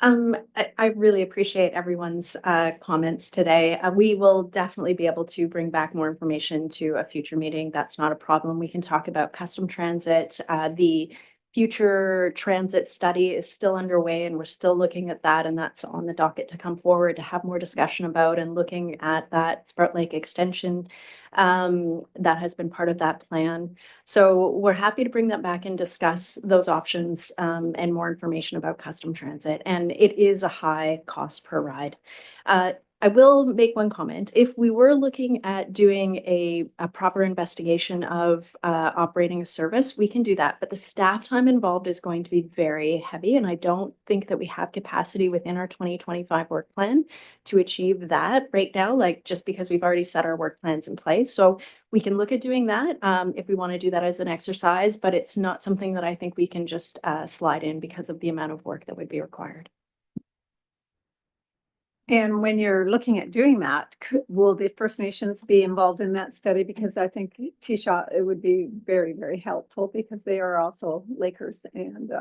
I really appreciate everyone's comments today. We will definitely be able to bring back more information to a future meeting. That's not a problem. We can talk about custom transit. The future transit study is still underway and we're still looking at that, and that's on the docket to come forward to have more discussion about and looking at that Sprout Lake extension that has been part of that plan. So we're happy to bring that back and discuss those options and more information about custom transit. And it is a high cost per ride. I will make one comment. If we were looking at doing a proper investigation of operating a service, we can do that. But the staff time involved is going to be very heavy. And I don't think that we have capacity within our 2025 work plan to achieve that right now, like just because we've already set our work plans in place. So we can look at doing that if we want to do that as an exercise, but it's not something that I think we can just slide in because of the amount of work that would be required. And when you're looking at doing that, will the First Nations be involved in that study? Because I think T-Shot, it would be very, very helpful because they are also Lakers and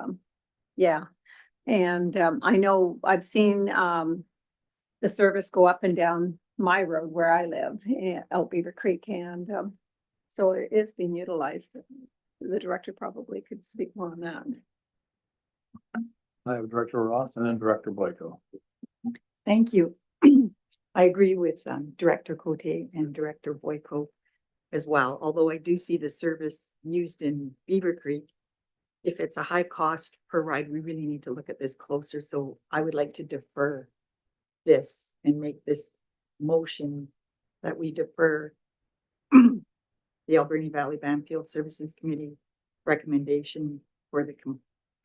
yeah. And I know I've seen the service go up and down my road where I live, out Beaver Creek, and so it is being utilized. The director probably could speak more on that. I have Director Roth and then Director Boyko. Thank you. I agree with Director Cote and Director Boyko as well, although I do see the service used in Beaver Creek. If it's a high cost per ride, we really need to look at this closer. So I would like to defer this and make this motion that we defer the Alberni Valley Bamfield Services Committee recommendation for the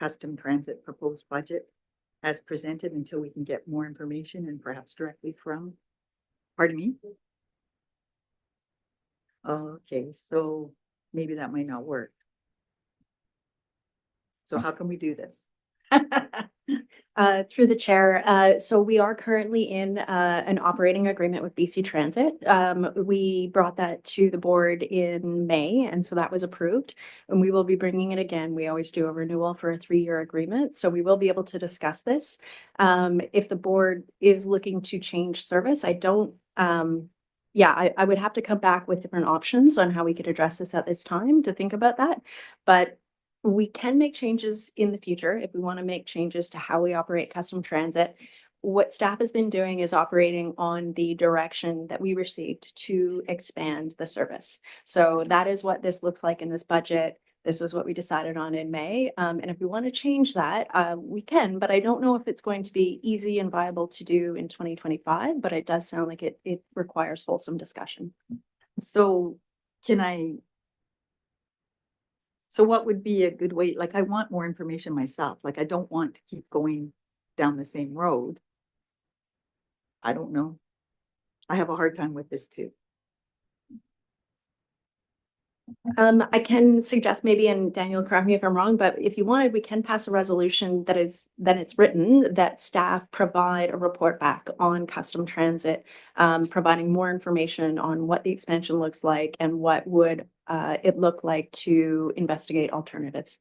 custom transit proposed budget as presented until we can get more information and perhaps directly from, pardon me? Okay, so maybe that might not work. So how can we do this? Through the chair, so we are currently in an operating agreement with BC Transit. We brought that to the board in May, and so that was approved. And we will be bringing it again. We always do a renewal for a 3-year agreement, so we will be able to discuss this. If the board is looking to change service, I don't. I would have to come back with different options on how we could address this at this time to think about that, but we can make changes in the future if we want to make changes to how we operate custom transit. What staff has been doing is operating on the direction that we received to expand the service. So that is what this looks like in this budget. This was what we decided on in May. And if we want to change that, we can, but I don't know if it's going to be easy and viable to do in 2025, but it does sound like it requires wholesome discussion. So so what would be a good way? Like, I want more information myself. Like, I don't want to keep going down the same road. I don't know. I have a hard time with this too. I can suggest maybe, and Daniel, correct me if I'm wrong, but if you wanted, we can pass a resolution that it's written that staff provide a report back on custom transit, providing more information on what the expansion looks like and what would it look like to investigate alternatives.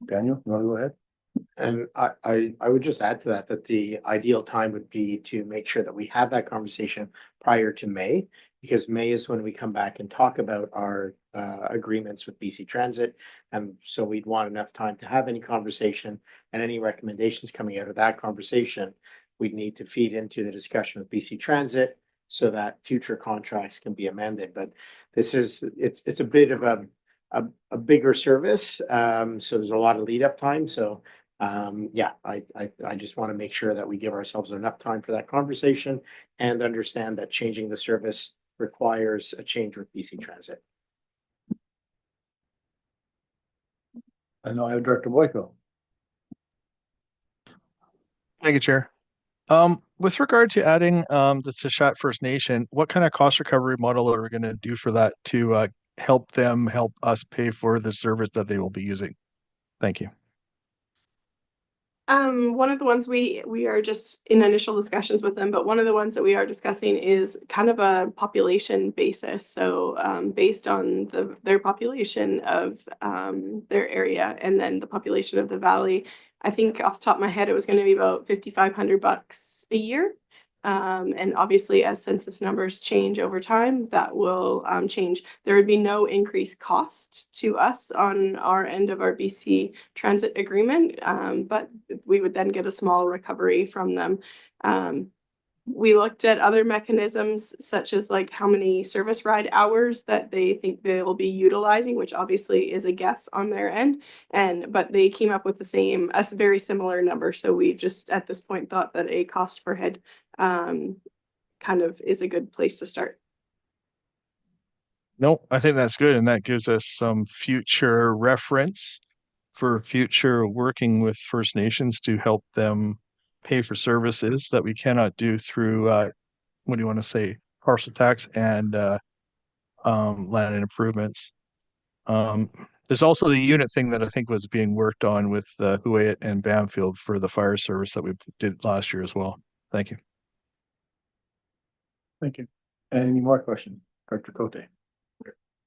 Daniel, you want to go ahead? And I would just add to that, that the ideal time would be to make sure that we have that conversation prior to May, because May is when we come back and talk about our agreements with BC Transit. And so we'd want enough time to have any conversation, and any recommendations coming out of that conversation, we'd need to feed into the discussion with BC Transit so that future contracts can be amended. But it's a bit of a bigger service. So there's a lot of lead up time. So I just want to make sure that we give ourselves enough time for that conversation and understand that changing the service requires a change with BC Transit. And now I have Director Boyko. Thank you, Chair. With regard to adding the Tishat First Nation, what kind of cost recovery model are we going to do for that to help us pay for the service that they will be using? Thank you. One of the ones we are just in initial discussions with them, but one of the ones that we are discussing is kind of a population basis. So based on their population of their area and then the population of the valley, I think off the top of my head it was going to be about $5,500 a year. And obviously, as census numbers change over time, that will change. There would be no increased cost to us on our end of our BC transit agreement, but we would then get a small recovery from them. We looked at other mechanisms such as like how many service ride hours that they think they will be utilizing, which obviously is a guess on their end. But they came up with a very similar number. So we just at this point thought that a cost per head kind of is a good place to start. No, I think that's good, and that gives us some future reference for future working with First Nations to help them pay for services that we cannot do through what do you want to say, parcel tax and land and improvements. There's also the unit thing that I think was being worked on with Huayet and Bamfield for the fire service that we did last year as well. Thank you. Thank you. Any more questions? Director Cote?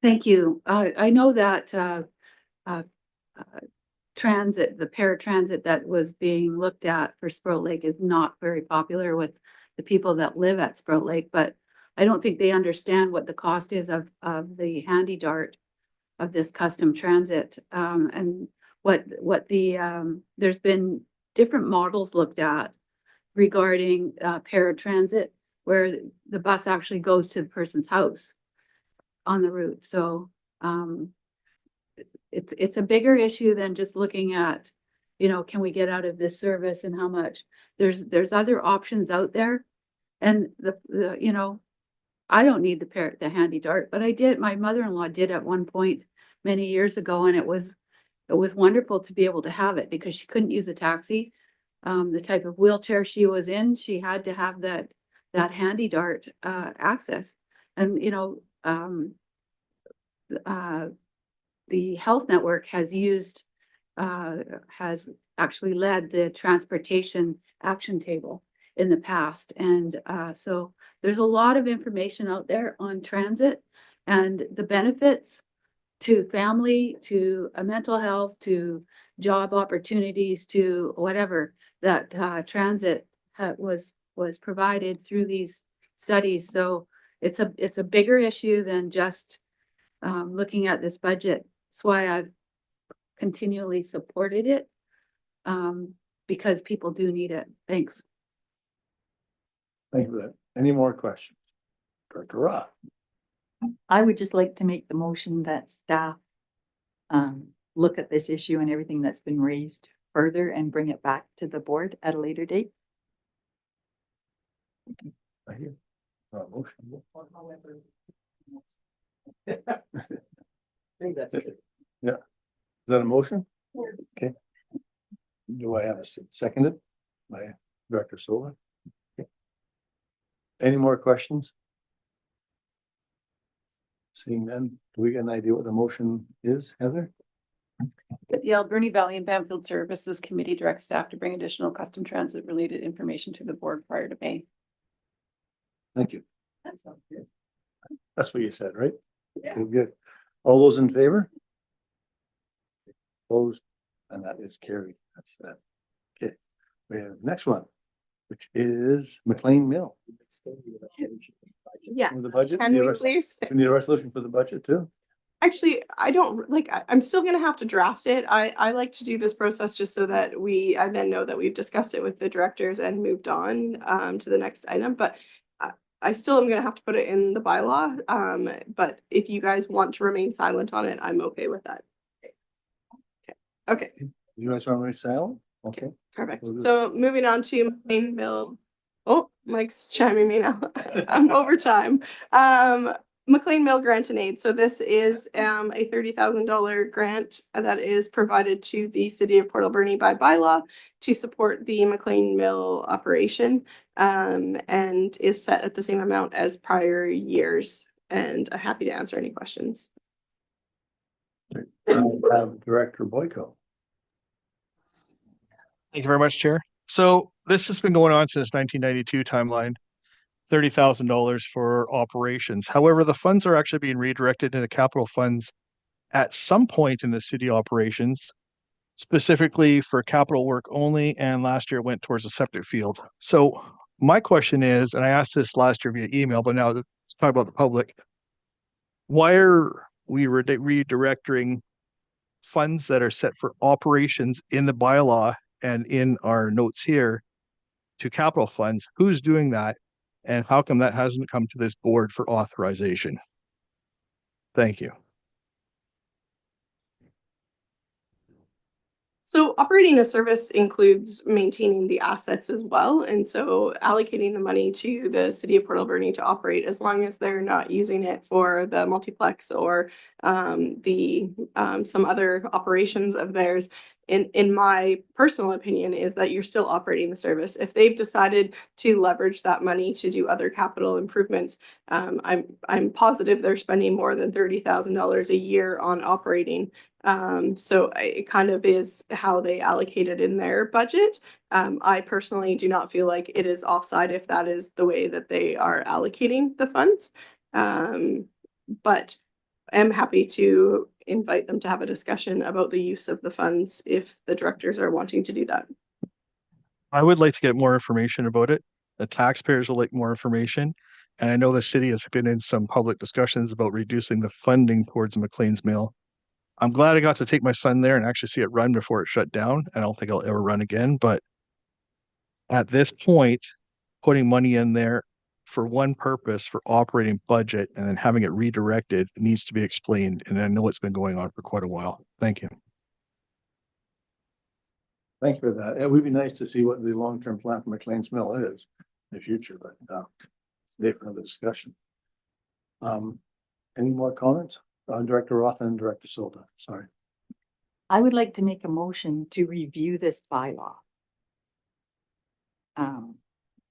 Thank you. I know that transit, the paratransit that was being looked at for Sprout Lake is not very popular with the people that live at Sprout Lake, but I don't think they understand what the cost is of the handy dart of this custom transit. And what there's been different models looked at regarding paratransit, where the bus actually goes to the person's house on the route. So it's a bigger issue than just looking at, can we get out of this service and how much? There's other options out there. And I don't need the handy dart, but I did. My mother-in-law did at one point many years ago, and it was wonderful to be able to have it because she couldn't use a taxi. The type of wheelchair she was in, she had to have that handy dart access. And the health network has actually led the transportation action table in the past. And so there's a lot of information out there on transit and the benefits to family, to mental health, to job opportunities, to whatever that transit was provided through these studies. So it's a bigger issue than just looking at this budget. That's why I've continually supported it, because people do need it. Thanks. Thank you for that. Any more questions? Director Roth? I would just like to make the motion that staff look at this issue and everything that's been raised further and bring it back to the board at a later date. Thank you. Motion. I think that's it. Yeah. Is that a motion? Yes. Okay. Do I have a seconded by Director Silva? Okay. Any more questions? Seeing none, do we get an idea what the motion is, Heather? That the Alberni Valley and Bamfield Services Committee directs staff to bring additional custom transit related information to the board prior to May. Thank you. That sounds good. That's what you said, right? Yeah. Good. All those in favor? Opposed, and that is carried. That's that. Okay, we have next one, which is McLean Mill. Yeah. For the budget. Can we please? We need a resolution for the budget too. Actually, I don't like, I'm still gonna have to draft it. I like to do this process just so that I then know that we've discussed it with the directors and moved on to the next item, but I still am gonna have to put it in the bylaw. But if you guys want to remain silent on it, I'm okay with that. Okay. You guys want to silent? Okay. Perfect. We'll do- So moving on to McLean Mill. Oh, Mike's chiming me now. I'm over time. McLean Mill Grant and Aid. So this is a $30,000 grant that is provided to the city of Port Alberni by bylaw to support the McLean Mill operation, and is set at the same amount as prior years. And I'm happy to answer any questions. Director Boyko. Thank you very much, Chair. So this has been going on since 1992 timeline, $30,000 for operations. However, the funds are actually being redirected into capital funds at some point in the city operations, specifically for capital work only, and last year it went towards a septic field. So my question is, and I asked this last year via email, but now let's talk about the public. Why are we redirecting funds that are set for operations in the bylaw and in our notes here to capital funds? Who's doing that? And how come that hasn't come to this board for authorization? Thank you. So operating a service includes maintaining the assets as well. And so allocating the money to the city of Port Alberni to operate, as long as they're not using it for the multiplex or some other operations of theirs, in my personal opinion, is that you're still operating the service. If they've decided to leverage that money to do other capital improvements, I'm positive they're spending more than $30,000 a year on operating. So it kind of is how they allocate it in their budget. I personally do not feel like it is offside if that is the way that they are allocating the funds. But I'm happy to invite them to have a discussion about the use of the funds if the directors are wanting to do that. I would like to get more information about it. The taxpayers will like more information. And I know the city has been in some public discussions about reducing the funding towards McLean's Mill. I'm glad I got to take my son there and actually see it run before it shut down. I don't think I'll ever run again, but at this point, putting money in there for one purpose, for operating budget, and then having it redirected needs to be explained. And I know it's been going on for quite a while. Thank you. Thank you for that. It would be nice to see what the long-term plan for McLean's Mill is in the future, but it's a day for another discussion. Any more comments? Director Roth and Director Solda, sorry. I would like to make a motion to review this bylaw.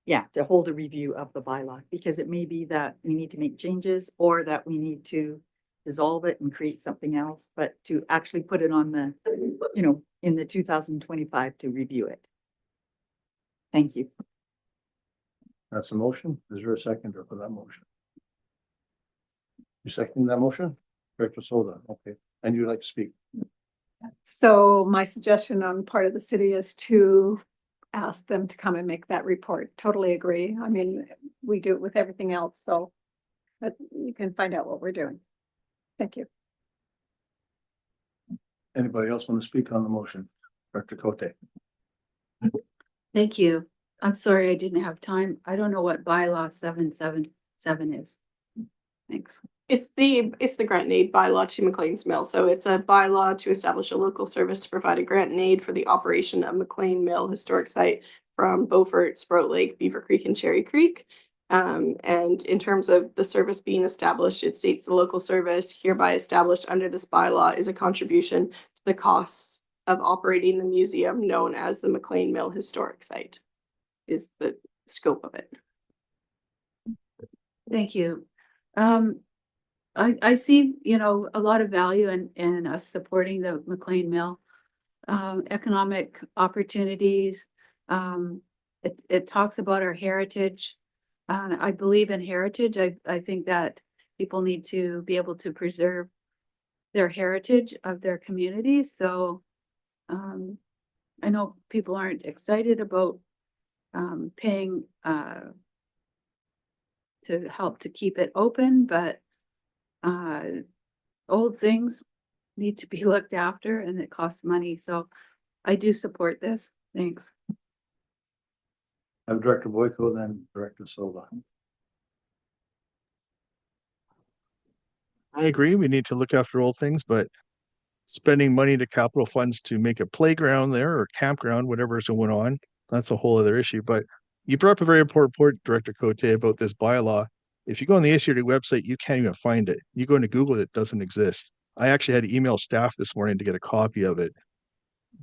Yeah, to hold a review of the bylaw, because it may be that we need to make changes or that we need to dissolve it and create something else, but to actually put it on the, in the 2025 to review it. Thank you. That's a motion. Is there a seconder for that motion? You seconding that motion? Director Solda, okay. And you'd like to speak? So my suggestion on part of the city is to ask them to come and make that report. Totally agree. I mean, we do it with everything else, so but you can find out what we're doing. Thank you. Anybody else want to speak on the motion? Director Cote. Thank you. I'm sorry I didn't have time. I don't know what bylaw 777 is. Thanks. It's the grant and aid bylaw to McLean's Mill. So it's a bylaw to establish a local service to provide a grant and aid for the operation of McLean Mill Historic Site from Beaufort, Sprout Lake, Beaver Creek, and Cherry Creek. And in terms of the service being established, it states the local service hereby established under this bylaw is a contribution to the costs of operating the museum known as the McLean Mill Historic Site, is the scope of it. Thank you. I see, a lot of value in us supporting the McLean Mill. Economic opportunities. It talks about our heritage. I believe in heritage. I think that people need to be able to preserve their heritage of their communities. So I know people aren't excited about paying to help to keep it open, but old things need to be looked after and it costs money. So I do support this. Thanks. I have Director Boyko, then Director Solda. I agree. We need to look after old things, but spending money to capital funds to make a playground there or campground, whatever is going on, that's a whole other issue. But you brought up a very important point, Director Cote, about this bylaw. If you go on the ACRD website, you can't even find it. You go into Google, it doesn't exist. I actually had to email staff this morning to get a copy of it.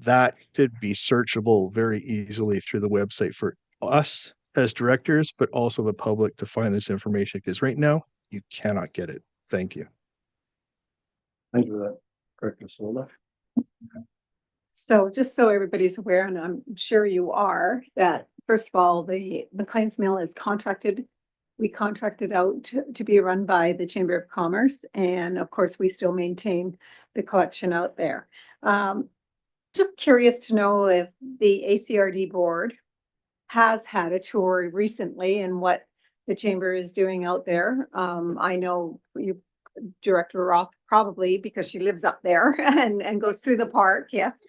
That should be searchable very easily through the website for us as directors, but also the public to find this information, because right now you cannot get it. Thank you. Thank you for that, Director Solda. So just so everybody's aware, and I'm sure you are, that first of all, the McLean's Mill is contracted. We contracted out to be run by the Chamber of Commerce, and of course, we still maintain the collection out there. Just curious to know if the ACRD board has had a tour recently and what the chamber is doing out there. I know you, Director Roth, probably because she lives up there and goes through the park. Yes,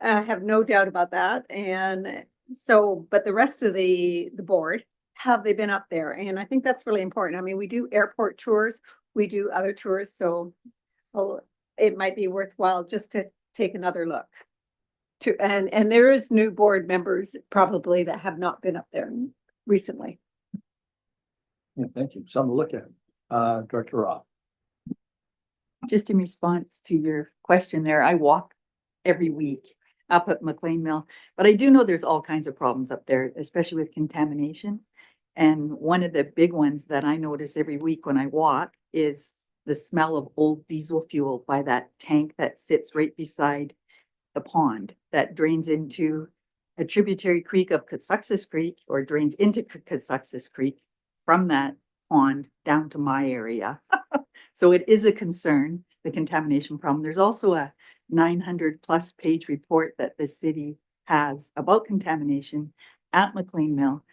I have no doubt about that. And so, but the rest of the board, have they been up there? And I think that's really important. I mean, we do airport tours, we do other tours, so it might be worthwhile just to take another look. And there is new board members probably that have not been up there recently. Yeah, thank you. Something to look at. Director Roth. Just in response to your question there, I walk every week up at McLean Mill, but I do know there's all kinds of problems up there, especially with contamination. And one of the big ones that I notice every week when I walk is the smell of old diesel fuel by that tank that sits right beside the pond that drains into a tributary creek of Catsuxis Creek, or drains into Catsuxis Creek from that pond down to my area. So it is a concern, the contamination problem. There's also a 900+ page report that the city has about contamination at McLean Mill.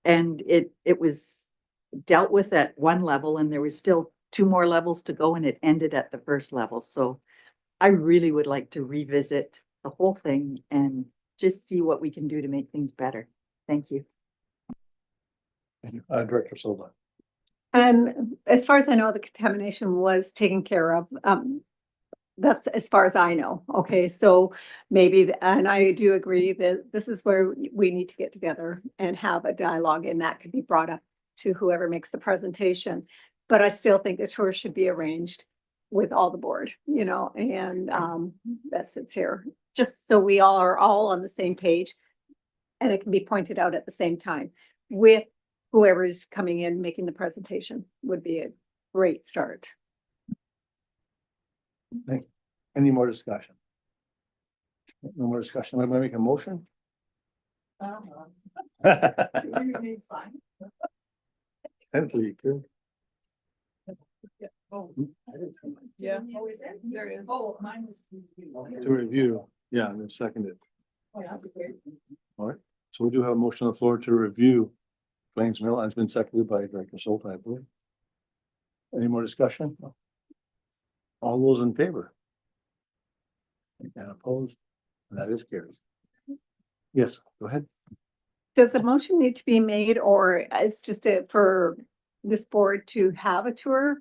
And it was dealt with at one level, and there was still 2 more levels to go, and it ended at the first level. So I really would like to revisit the whole thing and just see what we can do to make things better. Thank you. Thank you. Director Silva. And as far as I know, the contamination was taken care of. That's as far as I know. Okay, so maybe, and I do agree that this is where we need to get together and have a dialogue, and that could be brought up to whoever makes the presentation. But I still think the tour should be arranged with all the board, you know, and that sits here, just so we all are all on the same page. And it can be pointed out at the same time with whoever's coming in making the presentation would be a great start. Any more discussion? No more discussion. I'm gonna make a motion. Hopefully you could. Yeah, there is. To review, yeah, and then seconded. All right, so we do have a motion on the floor to review Plains Mill, and it's been seconded by Director Solta, I believe. Any more discussion? All those in favor? And opposed? And that is carried. Yes, go ahead. Does the motion need to be made, or it's just for this board to have a tour?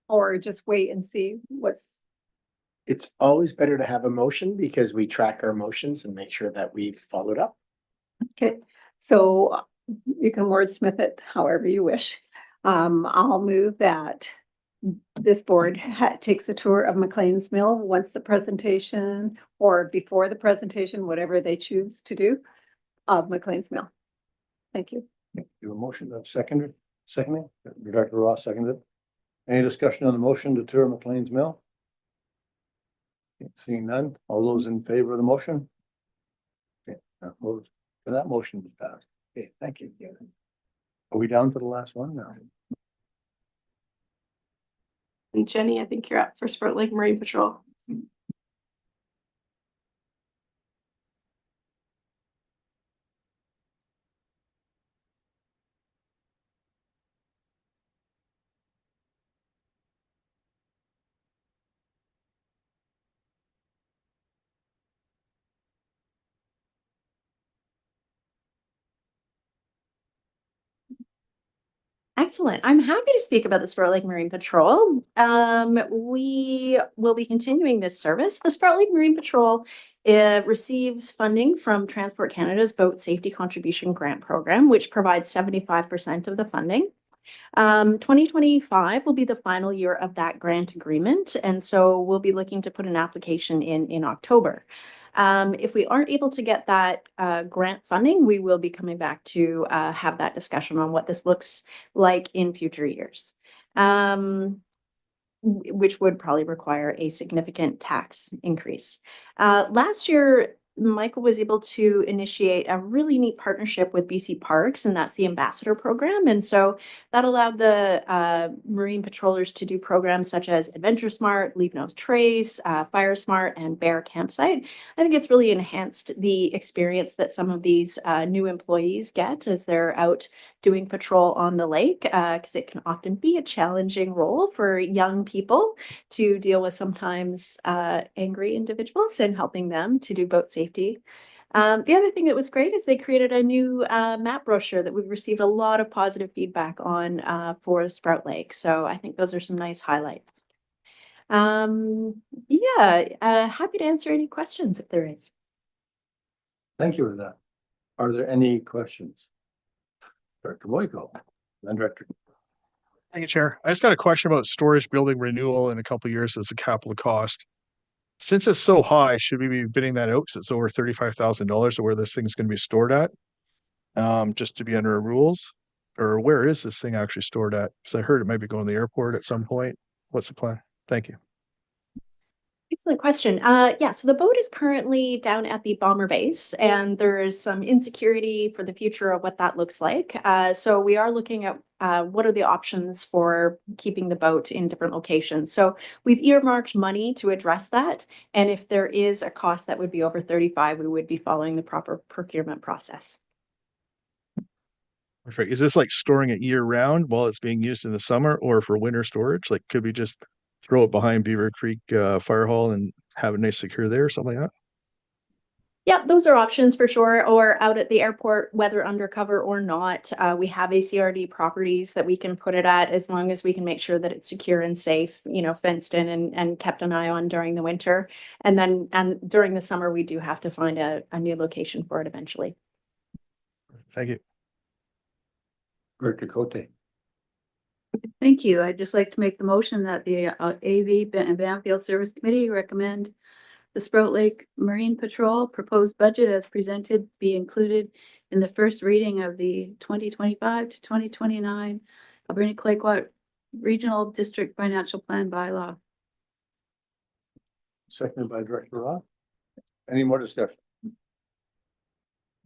Or just wait and see what's? It's always better to have a motion because we track our motions and make sure that we've followed up. Okay, so you can wordsmith it however you wish. I'll move that this board takes a tour of McLean's Mill once the presentation or before the presentation, whatever they choose to do, of McLean's Mill. Thank you. You have a motion of seconded, Director Ross seconded. Any discussion on the motion to tour McLean's Mill? Seeing none, all those in favor of the motion? Okay, that motion is passed. Okay, thank you. Are we down to the last one now? And Jenny, I think you're up for Spirit Lake Marine Patrol. Excellent. I'm happy to speak about the Spirit Lake Marine Patrol. We will be continuing this service. The Spirit Lake Marine Patrol receives funding from Transport Canada's Boat Safety Contribution Grant Program, which provides 75% of the funding. 2025 will be the final year of that grant agreement, and so we'll be looking to put an application in October. If we aren't able to get that grant funding, we will be coming back to have that discussion on what this looks like in future years. which would probably require a significant tax increase. Last year, Michael was able to initiate a really neat partnership with BC Parks, and that's the Ambassador Program. And so that allowed the Marine patrollers to do programs such as Adventure Smart, Leave No Trace, Fire Smart, and Bear Campsite. I think it's really enhanced the experience that some of these new employees get as they're out doing patrol on the lake, because it can often be a challenging role for young people to deal with sometimes angry individuals and helping them to do boat safety. The other thing that was great is they created a new map brochure that we've received a lot of positive feedback on for Sprout Lake. So I think those are some nice highlights. Yeah, happy to answer any questions if there is. Thank you for that. Are there any questions? Director Boyko, then Director. Thank you, Chair. I just got a question about storage building renewal in a couple of years as a capital cost. Since it's so high, should we be bidding that out? Because it's over $35,000 of where this thing's going to be stored at, just to be under rules? Or where is this thing actually stored at? Because I heard it might be going to the airport at some point. What's the plan? Thank you. Excellent question. Yeah, so the boat is currently down at the bomber base, and there is some insecurity for the future of what that looks like. So we are looking at what are the options for keeping the boat in different locations. So we've earmarked money to address that, and if there is a cost that would be over 35, we would be following the proper procurement process. Perfect. Is this like storing it year round while it's being used in the summer, or for winter storage? Like, could we just throw it behind Beaver Creek Fire Hall and have it nice secure there or something like that? Yeah, those are options for sure. Or out at the airport, whether undercover or not, we have ACRD properties that we can put it at as long as we can make sure that it's secure and safe, you know, fenced in and kept an eye on during the winter. And then during the summer, we do have to find a new location for it eventually. Thank you. Director Cote. Thank you. I'd just like to make the motion that the AV and Bamfield Service Committee recommend the Sprout Lake Marine Patrol proposed budget as presented be included in the first reading of the 2025 to 2029 Alberni Clayoquot Regional District Financial Plan bylaw. Seconded by Director Roth. Any more discussion?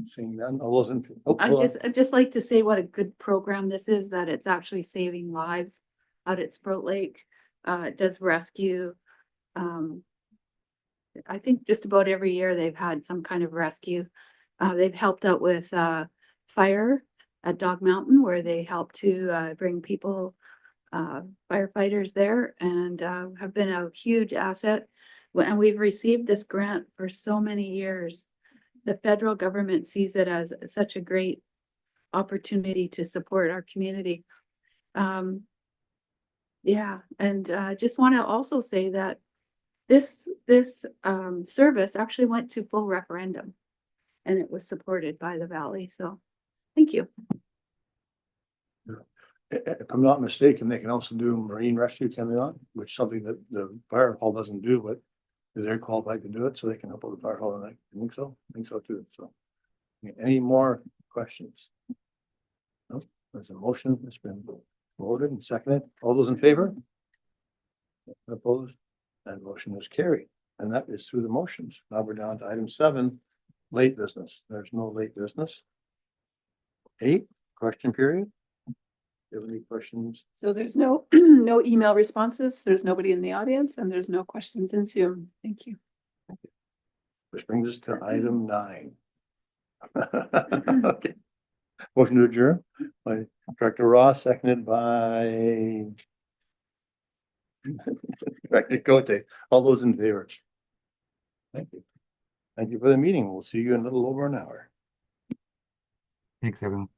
Seeing none, all those in. I'd just like to say what a good program this is, that it's actually saving lives out at Sprout Lake. It does rescue. I think just about every year they've had some kind of rescue. They've helped out with fire at Dog Mountain, where they help to bring people, firefighters there, and have been a huge asset. And we've received this grant for so many years. The federal government sees it as such a great opportunity to support our community. Yeah, and I just want to also say that this service actually went to full referendum, and it was supported by the Valley. So thank you. If I'm not mistaken, they can also do marine rescue, can they not? Which is something that the fire hall doesn't do, but they're qualified to do it, so they can help with the fire hall. And I think so. I think so too. So, any more questions? No, there's a motion that's been voted and seconded. All those in favor? Opposed? That motion is carried, and that is through the motions. Now we're down to item 7, late business. There's no late business. 8, question period. Do you have any questions? So there's no no email responses. There's nobody in the audience, and there's no questions in Zoom. Thank you. Which brings us to item 9. Okay. Motion to adjourn by Director Ross, seconded by Director Cote. All those in favor? Thank you. Thank you for the meeting. We'll see you in a little over an hour. Thanks, everyone.